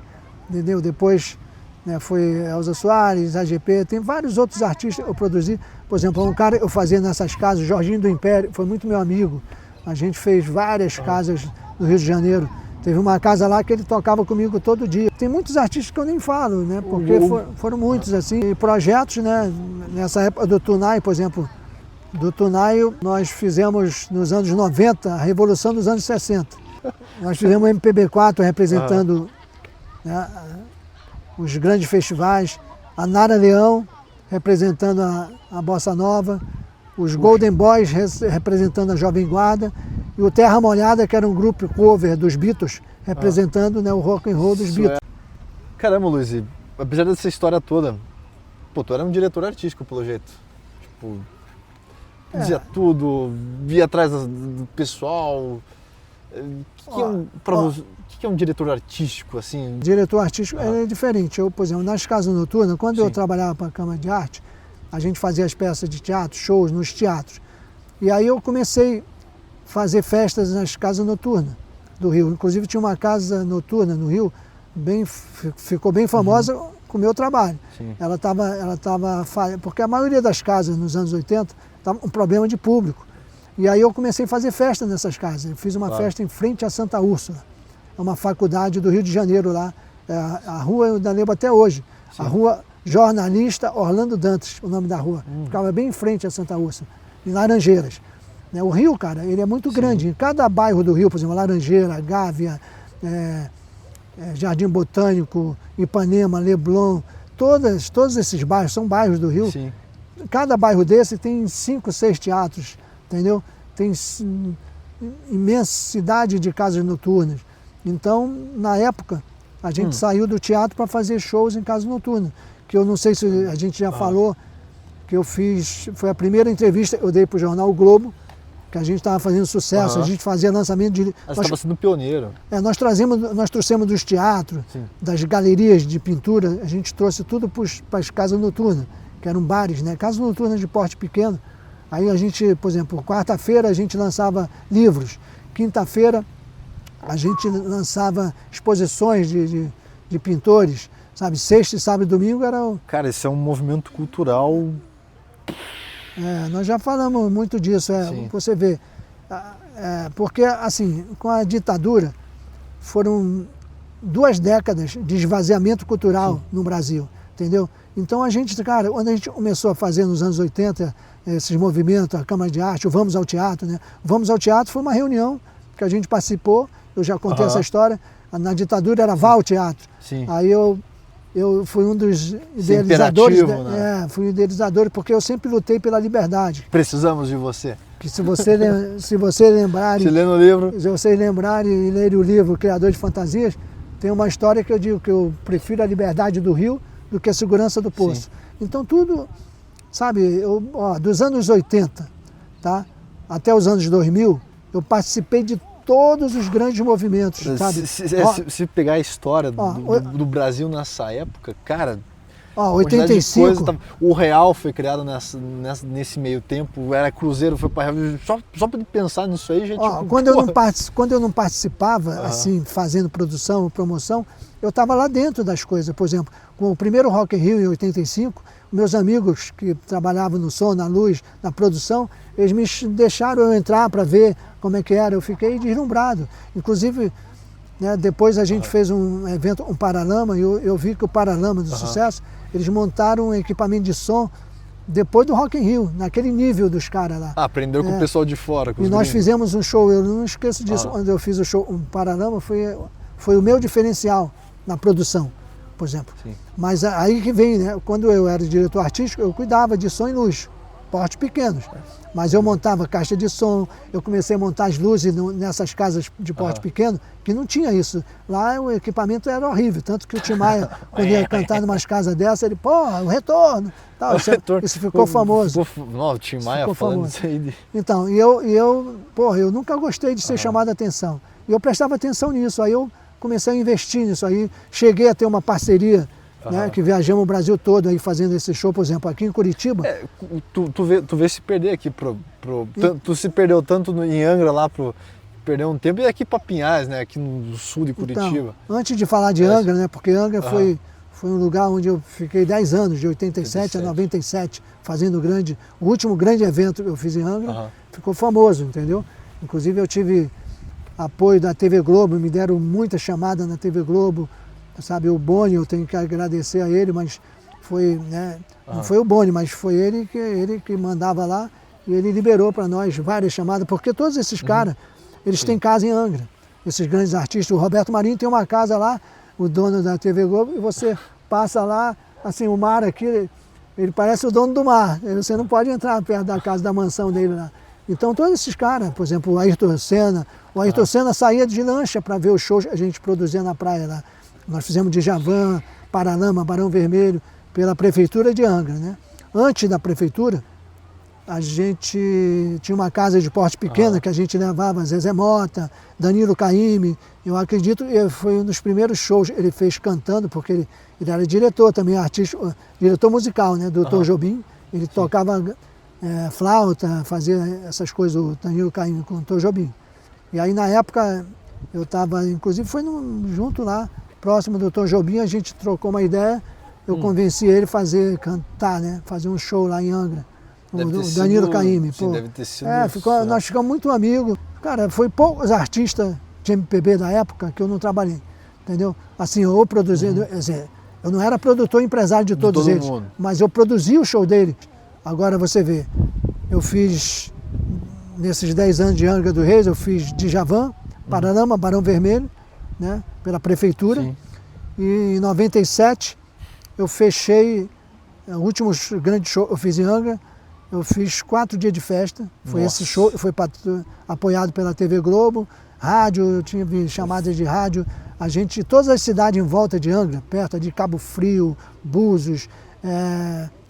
entendeu? Depois né? Foi Elza Soares, AGP, tem vários outros artistas que eu produzi. Por exemplo, um cara eu fazia nessas casas, Jorginho do Império, foi muito meu amigo. A gente fez várias casas no Rio de Janeiro. Teve uma casa lá que ele tocava comigo todo dia. Tem muitos artistas que eu nem falo, né? Porque foram muitos, assim. E projetos, né? Nessa época do Tunai, por exemplo, do Tunai nós fizemos nos anos 90, a Revolução dos anos 60. Nós fizemos o MPB4 representando né, os grandes festivais, a Nara Leão representando a Bossa Nova, os Golden Boys representando a Jovem Guarda e o Terra Molhada, que era um grupo cover dos Beatles, representando né, o rock and roll dos Beatles. Caramba, Luiz, e apesar dessa história toda, pô, tu era um diretor artístico pelo jeito. Tipo, dizia tudo, ia atrás do pessoal. O que é um diretor artístico, assim? Diretor artístico é diferente. Eu, por exemplo, nas casas noturnas, quando eu trabalhava para a Câmara de Arte, a gente fazia as peças de teatro, shows nos teatros. E aí eu comecei a fazer festas nas casas noturnas do Rio. Inclusive tinha uma casa noturna no Rio, ficou bem famosa com o meu trabalho. Sim. Ela tava porque a maioria das casas nos anos 80 estava um problema de público. E aí eu comecei a fazer festa nessas casas. Eu fiz uma festa em frente à Santa Úrsula, é uma faculdade do Rio de Janeiro lá. A rua eu ainda lembro até hoje. Sim. A rua Jornalista Orlando Dantas, o nome da rua. Ficava bem em frente à Santa Úrsula, em Laranjeiras. O Rio, cara, ele é muito grande. Em cada bairro do Rio, por exemplo, Laranjeira, Gávea, Jardim Botânico, Ipanema, Leblon, todos esses bairros são bairros do Rio. Sim. Cada bairro desse tem 5, 6 teatros, entendeu? Tem imensidade de casas noturnas. Então, na época, a gente saiu do teatro para fazer shows em casa noturna. Que eu não sei se a gente já falou, que eu fiz, foi a primeira entrevista que eu dei para o jornal o Globo, que a gente estava fazendo sucesso, a gente fazia lançamento de... Você estava sendo pioneiro. Nós trouxemos dos teatros, das galerias de pintura, a gente trouxe tudo para as casas noturnas, que eram bares, né? Casas noturnas de porte pequeno. Aí a gente, por exemplo, quarta-feira a gente lançava livros, quinta-feira a gente lançava exposições de pintores, sabe? Sexta, sábado e domingo era... Cara, isso é um movimento cultural... nós já falamos muito disso, você vê. Porque, assim, com a ditadura, foram 2 décadas de esvaziamento cultural no Brasil, entendeu? Então a gente, cara, quando a gente começou a fazer nos anos 80, esses movimentos, a Câmara de Arte, o Vamos ao Teatro, né? Vamos ao Teatro foi uma reunião que a gente participou, eu já contei essa história, na ditadura era vá ao teatro. Sim. Aí eu fui um dos idealizadores, né? Fui idealizador porque eu sempre lutei pela liberdade. Precisamos de você. Que se você lembrar, se ler no livro, se vocês lembrarem e lerem o livro Criador de Fantasias, tem uma história que eu digo que eu prefiro a liberdade do Rio do que a segurança do poço. Sim. Então tudo, sabe, dos anos 80, tá, até os anos 2000, eu participei de todos os grandes movimentos, sabe? Se pegar a história do Brasil nessa época, cara, 85, o real foi criado nesse meio tempo, era cruzeiro, foi para só para pensar nisso aí, gente. Quando eu não participava, assim, fazendo produção, promoção, eu estava lá dentro das coisas. Por exemplo, com o primeiro Rock in Rio em 85, meus amigos que trabalhavam no som, na luz, na produção, eles me deixaram eu entrar para ver como é que era. Eu fiquei deslumbrado. Inclusive, né, depois a gente fez um evento, um Paralama, e eu vi que o Paralama do Sucesso, eles montaram um equipamento de som depois do Rock in Rio, naquele nível dos caras lá. Aprendeu com o pessoal de fora. E nós fizemos um show, eu não esqueço disso, quando eu fiz o show, um Paralama, foi o meu diferencial na produção, por exemplo. Sim. Mas aí que vem, né? Quando eu era diretor artístico, eu cuidava de som e luz, portes pequenos. Mas eu montava caixa de som, eu comecei a montar as luzes nessas casas de porte pequeno, que não tinha isso. Lá o equipamento era horrível, tanto que o Tim Maia, quando ia cantar em umas casas dessas, ele, o retorno, tal, isso ficou famoso. O Tim Maia falando isso aí. Então, eu nunca gostei de ser chamado a atenção. E eu prestava atenção nisso, aí eu comecei a investir nisso aí, cheguei a ter uma parceria, né, que viajamos o Brasil todo aí fazendo esse show, por exemplo, aqui em Curitiba. Tu vê se perder aqui, tu se perdeu tanto em Angra lá, perdeu um tempo, e aqui para Pinhais, né, aqui no sul de Curitiba. Então, antes de falar de Angra, né, porque Angra Foi um lugar onde eu fiquei 10 anos, de 87 a 97, fazendo o último grande evento que eu fiz em Angra, ficou famoso, entendeu? Inclusive eu tive apoio da TV Globo, me deram muita chamada na TV Globo, sabe, o Boni, eu tenho que agradecer a ele, mas foi, né, não foi o Boni, mas foi ele que mandava lá, e ele liberou para nós várias chamadas, porque todos esses caras, eles têm casa em Angra, esses grandes artistas. O Roberto Marinho tem uma casa lá, o dono da TV Globo, e você passa lá, assim, o mar aqui, ele parece o dono do mar, você não pode entrar perto da casa, da mansão dele lá. Então todos esses caras, por exemplo, o Ayrton Senna saía de lancha para ver os shows que a gente produzia na praia lá. Nós fizemos Djavan, Paralama, Barão Vermelho, pela Prefeitura de Angra, né? Antes da Prefeitura, a gente tinha uma casa de porte pequena que a gente levava Zezé Mota, Danilo Caymmi. Eu acredito que foi um dos primeiros shows que ele fez cantando, porque ele era diretor também, diretor musical, né, do Tom Jobim. Ele tocava flauta, fazia essas coisas, o Danilo Caymmi com o Tom Jobim. E aí na época eu estava, inclusive foi junto lá, próximo do Tom Jobim, a gente trocou uma ideia, eu convenci ele a cantar, né, fazer um show lá em Angra. O Danilo Caymmi. Sim, deve ter sido. Nós ficamos muito amigos. Cara, foi poucos artistas de MPB da época que eu não trabalhei, entendeu? Assim, eu produzindo, eu não era produtor empresário de todos eles, mas eu produzia o show dele. Agora você vê, eu fiz, nesses 10 anos de Angra dos Reis, eu fiz Djavan, Paralama, Barão Vermelho, né, pela prefeitura. Sim. E em 97 eu fechei, o último grande show que eu fiz em Angra, eu fiz 4 dias de festa, foi esse show, foi apoiado pela TV Globo, rádio, eu tinha chamadas de rádio, todas as cidades em volta de Angra, perto de Cabo Frio, Búzios,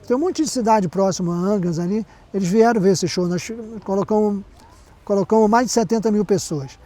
tem um monte de cidade próxima a Angras ali, eles vieram ver esse show, nós colocamos mais de 70 mil pessoas,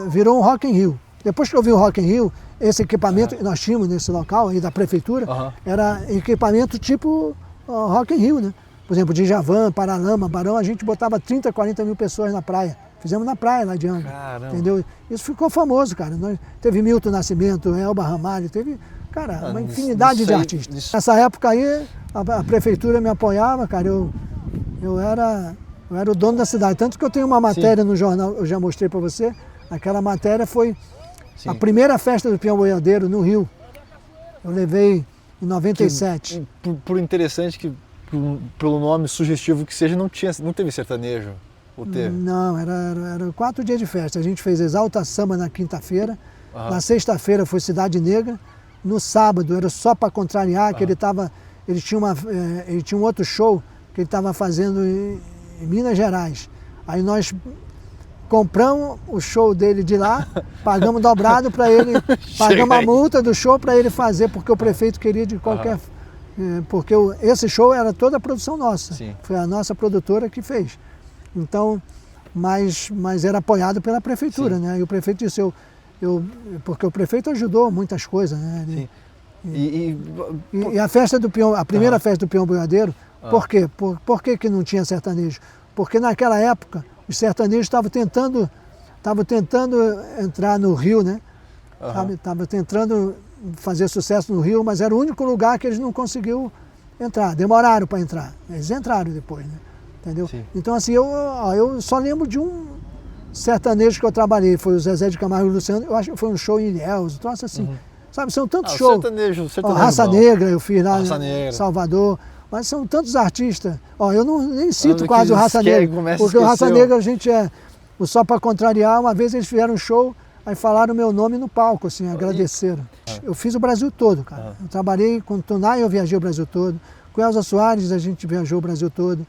virou um Rock in Rio. Depois que eu vi o Rock in Rio, esse equipamento que nós tínhamos nesse local aí da prefeitura, era equipamento tipo Rock in Rio, né? Por exemplo, Djavan, Paralama, Barão, a gente botava 30, 40 mil pessoas na praia. Fizemos na praia lá de Angra. Caramba. Entendeu? Isso ficou famoso, cara. Teve Milton Nascimento, Elba Ramalho, teve, cara, uma infinidade de artistas. Nessa época aí, a prefeitura me apoiava, cara. Eu era o dono da cidade. Tanto que eu tenho uma matéria no jornal, eu já mostrei para você. Aquela matéria foi a primeira festa do Peão Boiadeiro no Rio. Eu levei em 97. Por interessante que, pelo nome sugestivo que seja, não teve sertanejo? Ou teve? Não, era 4 dias de festa. A gente fez Exalta Samba na quinta-feira, na sexta-feira foi Cidade Negra, no sábado era Só Pra Contrariar, que ele tinha um outro show que ele estava fazendo em Minas Gerais. Aí nós compramos o show dele de lá, pagamos dobrado para ele, pagamos a multa do show para ele fazer, porque o prefeito queria de qualquer... Porque esse show era toda a produção nossa. Sim. Foi a nossa produtora que fez. Então, mas era apoiado pela prefeitura, né? E o prefeito disse, porque o prefeito ajudou muitas coisas, né? Sim. E a festa do Peão, a primeira festa do Peão Boiadeiro, por quê? Por que não tinha sertanejo? Porque naquela época os sertanejos estavam tentando entrar no Rio, né? Estavam tentando fazer sucesso no Rio, mas era o único lugar que eles não conseguiram entrar. Demoraram para entrar. Eles entraram depois, né? Entendeu? Sim. Então, assim, eu só lembro de um sertanejo que eu trabalhei, foi o Zezé de Camargo e o Luciano, eu acho que foi um show em Ilhéus, troço assim. Sabe, são tantos shows. Sertanejo Raça Negra, eu fiz lá em Salvador. Mas são tantos artistas. Eu nem cito quase o Raça Negra, porque o Raça Negra, o Só Pra Contrariar, uma vez eles fizeram um show, aí falaram o meu nome no palco, assim, agradeceram. Eu fiz o Brasil todo, cara. Eu trabalhei com o Tunai, eu viajei o Brasil todo. Com Elza Soares, a gente viajou o Brasil todo.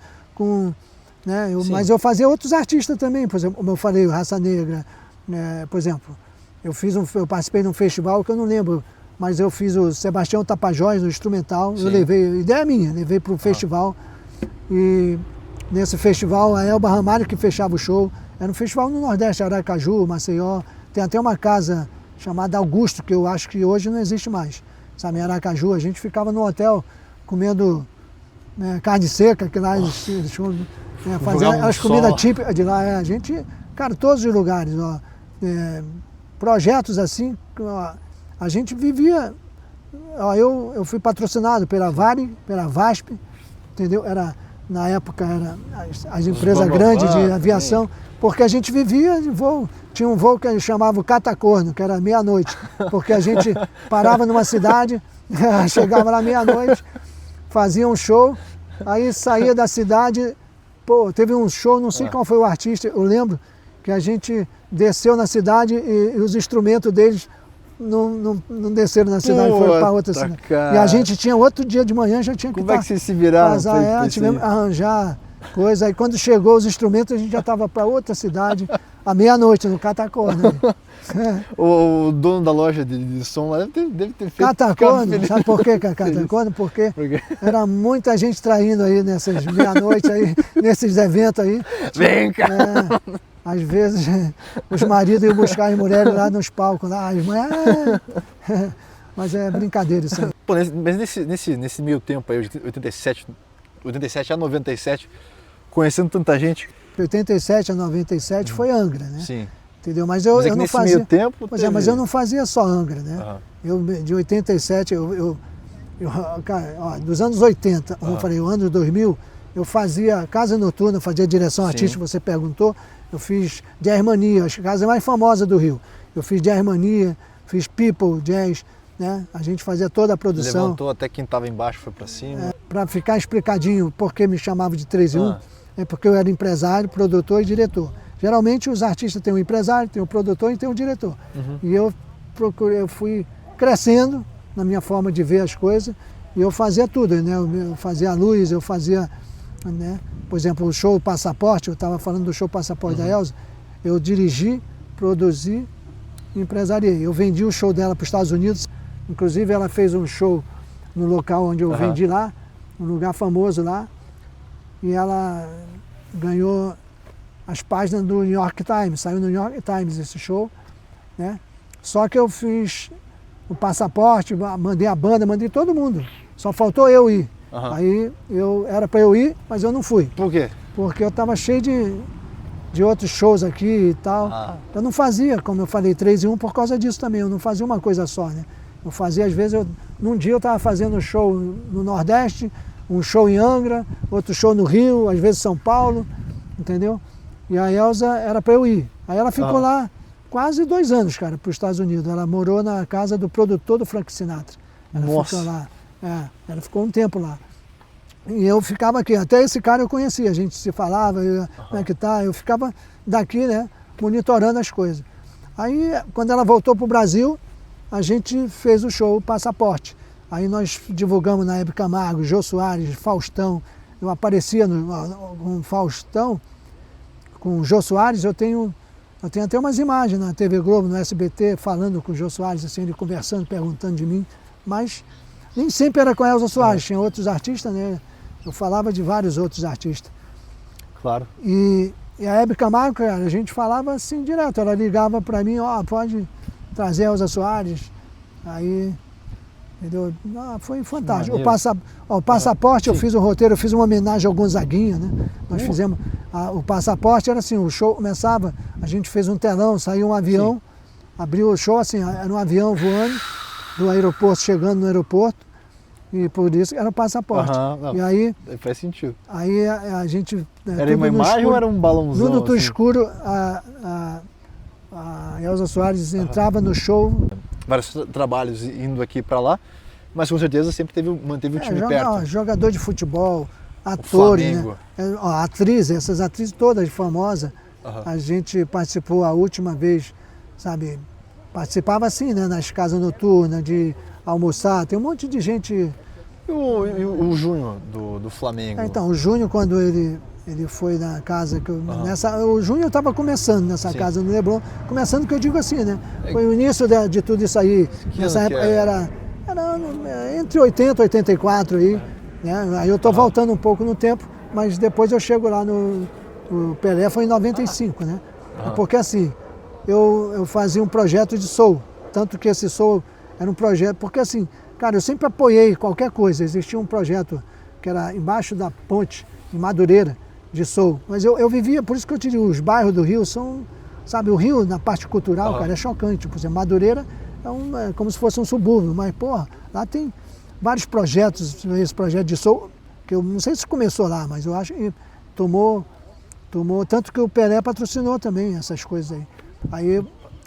Mas eu fazia outros artistas também, por exemplo, como eu falei, o Raça Negra, por exemplo. Eu participei de um festival que eu não lembro, mas eu fiz o Sebastião Tapajós no instrumental. Sim. Eu levei, ideia minha, levei para o festival. E nesse festival, a Elba Ramalho que fechava o show. Era um festival no Nordeste, Aracaju, Maceió. Tem até uma casa chamada Augusto, que eu acho que hoje não existe mais. Sabe, em Aracaju, a gente ficava no hotel comendo carne seca, que lá eles faziam as comidas típicas de lá. A gente, cara, todos os lugares, projetos assim, a gente vivia Ó, eu fui patrocinado pela Varig, pela VASP, entendeu? Na época, as empresas grandes de aviação, porque a gente vivia de voo. Tinha um voo que eles chamavam o Catacorno, que era meia-noite, porque a gente parava numa cidade, chegava lá meia-noite, fazia um show, aí saía da cidade, pô, teve um show, não sei qual foi o artista, eu lembro que a gente desceu na cidade e os instrumentos deles não desceram na cidade, foram para outra cidade. Cara. E a gente tinha outro dia de manhã, já tinha que Como é que vocês se viraram? tivemos que arranjar coisa. Aí quando chegou os instrumentos, a gente já estava para outra cidade, à meia-noite, no Catacorno. O dono da loja de som lá deve ter feito... Catacorno, sabe por quê, Catacorno? Porque era muita gente traindo aí nessas meia-noite aí, nesses eventos aí. Vem cá! Às vezes os maridos iam buscar as mulheres lá nos palcos, lá, as mulheres... Mas é brincadeira isso aí. Pô, mas nesse meio tempo aí, de 87 a 97, conhecendo tanta gente... De 87 a 97 foi Angra, né? Sim. Entendeu? Mas eu não nesse fazia... meio tempo... Pois mas eu não fazia só Angra, né? De 87, cara, ó, dos anos 80, como eu falei, o ano 2000, eu fazia casa noturna, fazia direção artística, você perguntou, eu fiz Jazz Mania, a casa mais famosa do Rio. Eu fiz Jazz Mania, fiz People, Jazz, né? A gente fazia toda a produção. Levantou até quem estava embaixo, foi para cima. Para ficar explicadinho por que me chamava de 3 em 1, é porque eu era empresário, produtor e diretor. Geralmente os artistas têm um empresário, tem um produtor e tem um diretor. E eu fui crescendo na minha forma de ver as coisas e eu fazia tudo, né? Eu fazia a luz, eu fazia, né? Por exemplo, o show Passaporte, eu estava falando do show Passaporte da Elza, eu dirigi, produzi e empresariei. Eu vendi o show dela para os Estados Unidos, inclusive ela fez um show no local onde eu vendi lá, um lugar famoso lá, e ela ganhou as páginas do New York Times, saiu no New York Times esse show, né? Só que eu fiz o Passaporte, mandei a banda, mandei todo mundo, só faltou eu ir. Aí era para eu ir, mas eu não fui. Por quê? Porque eu estava cheio de outros shows aqui e tal. Eu não fazia, como eu falei, 3 em 1 por causa disso também, eu não fazia uma coisa só, né? Eu fazia, às vezes, num dia eu estava fazendo um show no Nordeste, um show em Angra, outro show no Rio, às vezes São Paulo, entendeu? E a Elza era para eu ir. Aí ela ficou lá quase 2 anos, cara, para os Estados Unidos. Ela morou na casa do produtor do Frank Sinatra. Ela ficou lá. Ela ficou um tempo lá. E eu ficava aqui. Até esse cara eu conhecia, a gente se falava, como é que tá? Eu ficava daqui, né, monitorando as coisas. Aí, quando ela voltou para o Brasil, a gente fez o show Passaporte. Aí nós divulgamos na Hebe Camargo, Jô Soares, Faustão. Eu aparecia com o Faustão, com o Jô Soares, eu tenho até umas imagens na TV Globo, no SBT, falando com o Jô Soares, assim, ele conversando, perguntando de mim, mas nem sempre era com a Elza Soares, tinha outros artistas, né? Eu falava de vários outros artistas. Claro. E a Hebe Camargo, cara, a gente falava assim direto, ela ligava para mim, pode trazer a Elza Soares, aí... Entendeu? Foi fantástico. O Passaporte, eu fiz um roteiro, eu fiz uma homenagem ao Gonzaguinha, né? Nós fizemos. O Passaporte era assim, o show começava, a gente fez um telão, saiu um avião, abriu o show assim, era um avião voando do aeroporto, chegando no aeroporto, e por isso era o Passaporte. Não, e aí. Faz sentido. Aí a gente. Era uma imagem escuro, ou era um balãozão? Tudo assim? escuro, a Elza Soares entrava no show. Vários trabalhos indo aqui para lá, mas com certeza sempre manteve o time perto. Jogador de futebol, atores, né? Essas atrizes todas famosas. A gente participou a última vez, sabe? Participava assim, né? Nas casas noturnas, de almoçar. Tem um monte de gente. E o Júnior do Flamengo? Então, o Júnior, quando ele foi na casa que o Júnior estava começando nessa casa no Leblon, começando que eu digo assim, né? Foi o início de tudo isso aí. Nessa época era entre 80 e 84 aí, né? Aí eu estou voltando um pouco no tempo, mas depois eu chego lá o Pelé foi em 95, né? Porque assim, eu fazia um projeto de soul, tanto que esse soul era um projeto, porque assim, cara, eu sempre apoiei qualquer coisa. Existia um projeto que era embaixo da ponte, em Madureira, de soul. Mas eu vivia, por isso que eu te digo, os bairros do Rio são, sabe, o Rio na parte cultural, cara, é chocante. Por exemplo, Madureira é como se fosse um subúrbio, mas, porra, lá tem vários projetos, esse projeto de soul, que eu não sei se começou lá, mas eu acho que tomou, tanto que o Pelé patrocinou também essas coisas aí.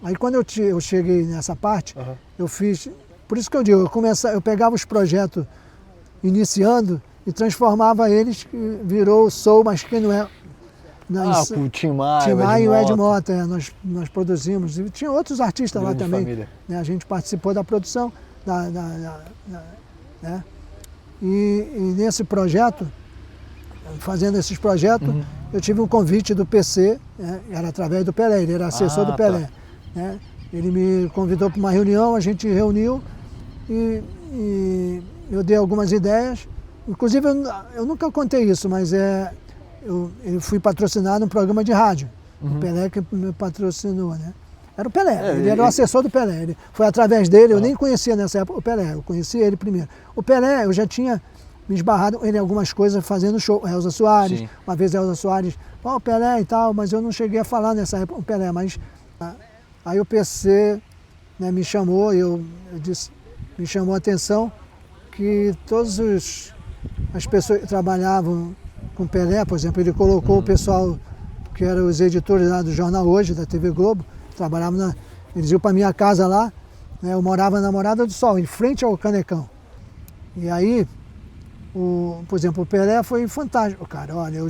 Aí quando eu cheguei nessa parte, eu fiz, por isso que eu digo, eu pegava os projetos iniciando e transformava eles, que virou o soul, mas que não é... com o Tim Maia, Tim Maia e o Ed Mota, nós produzimos. E tinha outros artistas lá também. Né? A gente participou da produção. Né? E nesse projeto, fazendo esses projetos, eu tive um convite do PC, né? Era através do Pelé, ele era assessor do Pelé. Tá. Né? Ele me convidou para uma reunião, a gente reuniu e eu dei algumas ideias. Inclusive, eu nunca contei isso, mas eu fui patrocinado num programa de rádio. O Pelé que me patrocinou, né? Era o Pelé, ele era o assessor do Pelé. Foi através dele, eu nem conhecia nessa época o Pelé, eu conheci ele primeiro. O Pelé, eu já tinha me esbarrado em algumas coisas fazendo show. Elza Soares, uma vez Elza Soares, o Pelé e tal, mas eu não cheguei a falar nessa época o Pelé. Mas aí o PC, né, me chamou, me chamou a atenção que todas as pessoas que trabalhavam com o Pelé, por exemplo, ele colocou o pessoal que eram os editores lá do Jornal Hoje, da TV Globo, trabalhavam eles iam para minha casa lá, né, eu morava na Morada do Sol, em frente ao Canecão. E aí, por exemplo, o Pelé foi fantástico, cara. Olha, eu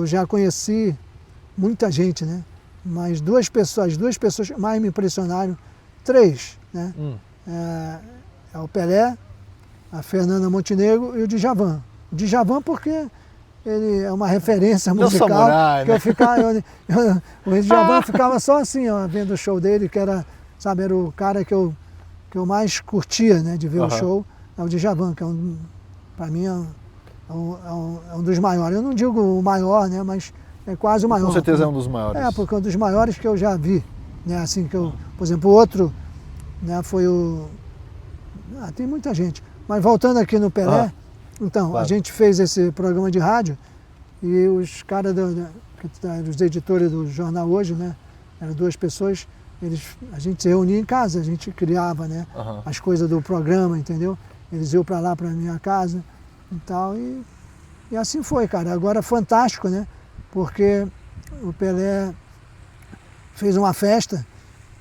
já conheci muita gente, né? Mas as duas pessoas que mais me impressionaram, três, né? É o Pelé, a Fernanda Montenegro e o Djavan. O Djavan porque ele é uma referência musical. Samurai, que né? O Djavan ficava só assim, ó, vendo o show dele, que era, sabe, era o cara que eu mais curtia, né, de ver o show. É o Djavan, que para mim é um dos maiores. Eu não digo o maior, né, mas é quase o maior. Com certeza é um dos maiores. Porque é um dos maiores que eu já vi, né, assim que por exemplo, o outro, né, foi tem muita gente. Mas voltando aqui no Pelé, então, a gente fez esse programa de rádio e os caras, os editores do Jornal Hoje, né, eram duas pessoas, a gente se reunia em casa, a gente criava, né, as coisas do programa, entendeu? Eles iam para lá, para minha casa e tal, e assim foi, cara. Agora, fantástico, né, porque o Pelé fez uma festa,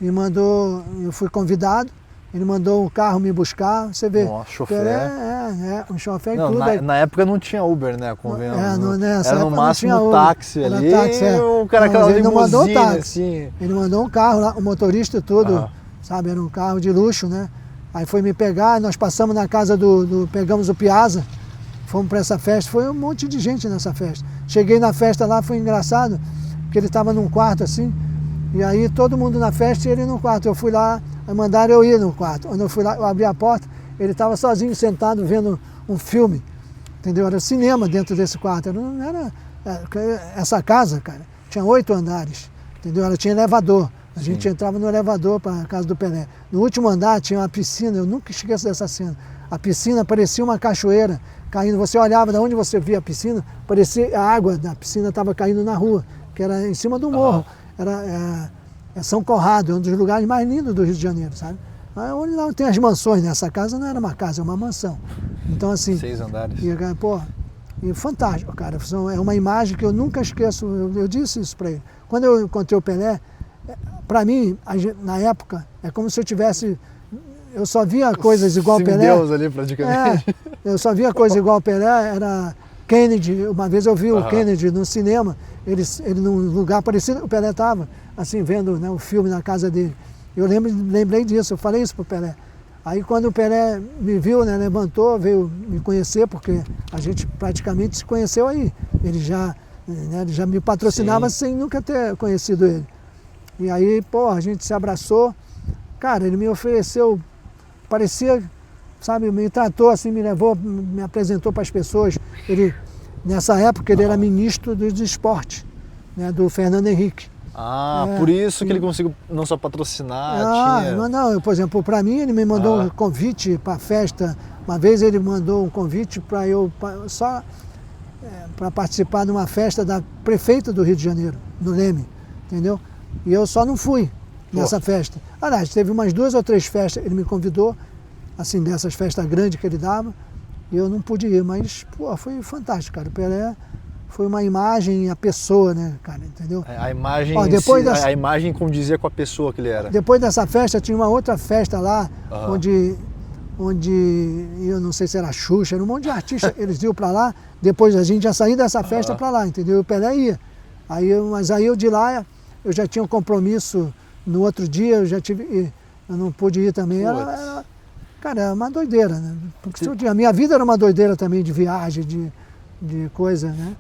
eu fui convidado, ele mandou um carro me buscar, você vê. Nossa, chofer. Um chofer e não, tudo. Na época não tinha Uber, né? Convenhamos. Era no máximo um táxi ali. Táxi, o cara aquela ele não mandou táxi. Assim. Ele mandou um carro lá, o motorista e tudo, sabe? Era um carro de luxo, né? Aí foi me pegar, nós passamos na casa pegamos o Piazza, fomos para essa festa, foi um monte de gente nessa festa. Cheguei na festa lá, foi engraçado, porque ele estava num quarto assim, e aí todo mundo na festa e ele no quarto. Eu fui lá, mandaram eu ir no quarto. Quando eu fui lá, eu abri a porta, ele estava sozinho sentado vendo um filme, entendeu? Era cinema dentro desse quarto. Essa casa, cara, tinha 8 andares, entendeu? Ela tinha elevador. A gente entrava no elevador para a casa do Pelé. No último andar tinha uma piscina, eu nunca esqueço dessa cena. A piscina parecia uma cachoeira caindo. Você olhava de onde você via a piscina, parecia a água da piscina estava caindo na rua, que era em cima do morro. Era São Conrado, é um dos lugares mais lindos do Rio de Janeiro, sabe? Onde lá tem as mansões, né? Essa casa não era uma casa, é uma mansão. Então, assim... 6 andares. E fantástico, cara. É uma imagem que eu nunca esqueço. Eu disse isso para ele. Quando eu encontrei o Pelé, para mim, na época, é como se eu tivesse... Eu só via coisas igual ao Pelé. Deus ali, praticamente. Eu só via coisas igual ao Pelé, era Kennedy. Uma vez eu vi o Kennedy no cinema, ele num lugar parecido, o Pelé estava, assim, vendo, né, o filme na casa dele. Eu lembrei disso, eu falei isso pro Pelé. Aí quando o Pelé me viu, né, levantou, veio me conhecer, porque a gente praticamente se conheceu aí. Ele já me patrocinava sem nunca ter conhecido ele. E aí, a gente se abraçou. Cara, ele me ofereceu, parecia, sabe, me tratou assim, me levou, me apresentou para as pessoas. Nessa época ele era ministro dos esportes, né, do Fernando Henrique. Por isso que ele conseguiu não só patrocinar, por exemplo, para mim ele me mandou um convite para a festa. Uma vez ele mandou um convite para eu para participar de uma festa da prefeita do Rio de Janeiro, no Leme, entendeu? E eu só não fui nessa festa. Aliás, teve umas 2 ou 3 festas, ele me convidou, assim, dessas festas grandes que ele dava, e eu não pude ir, mas, pô, foi fantástico, cara. O Pelé foi uma imagem, a pessoa, né, cara, entendeu? A imagem, Ó, depois si, das- a imagem condizia com a pessoa que ele era. Depois dessa festa, tinha uma outra festa lá, Aham. onde eu não sei se era Xuxa, era um monte de artistas, eles iam para lá, depois a gente já saía dessa festa para lá, entendeu? E o Pelé ia. Mas aí eu de lá, eu já tinha um compromisso no outro dia, eu não pude ir também. Cara, era uma doideira, né? Porque a minha vida era uma doideira também de viagem, de coisa, né?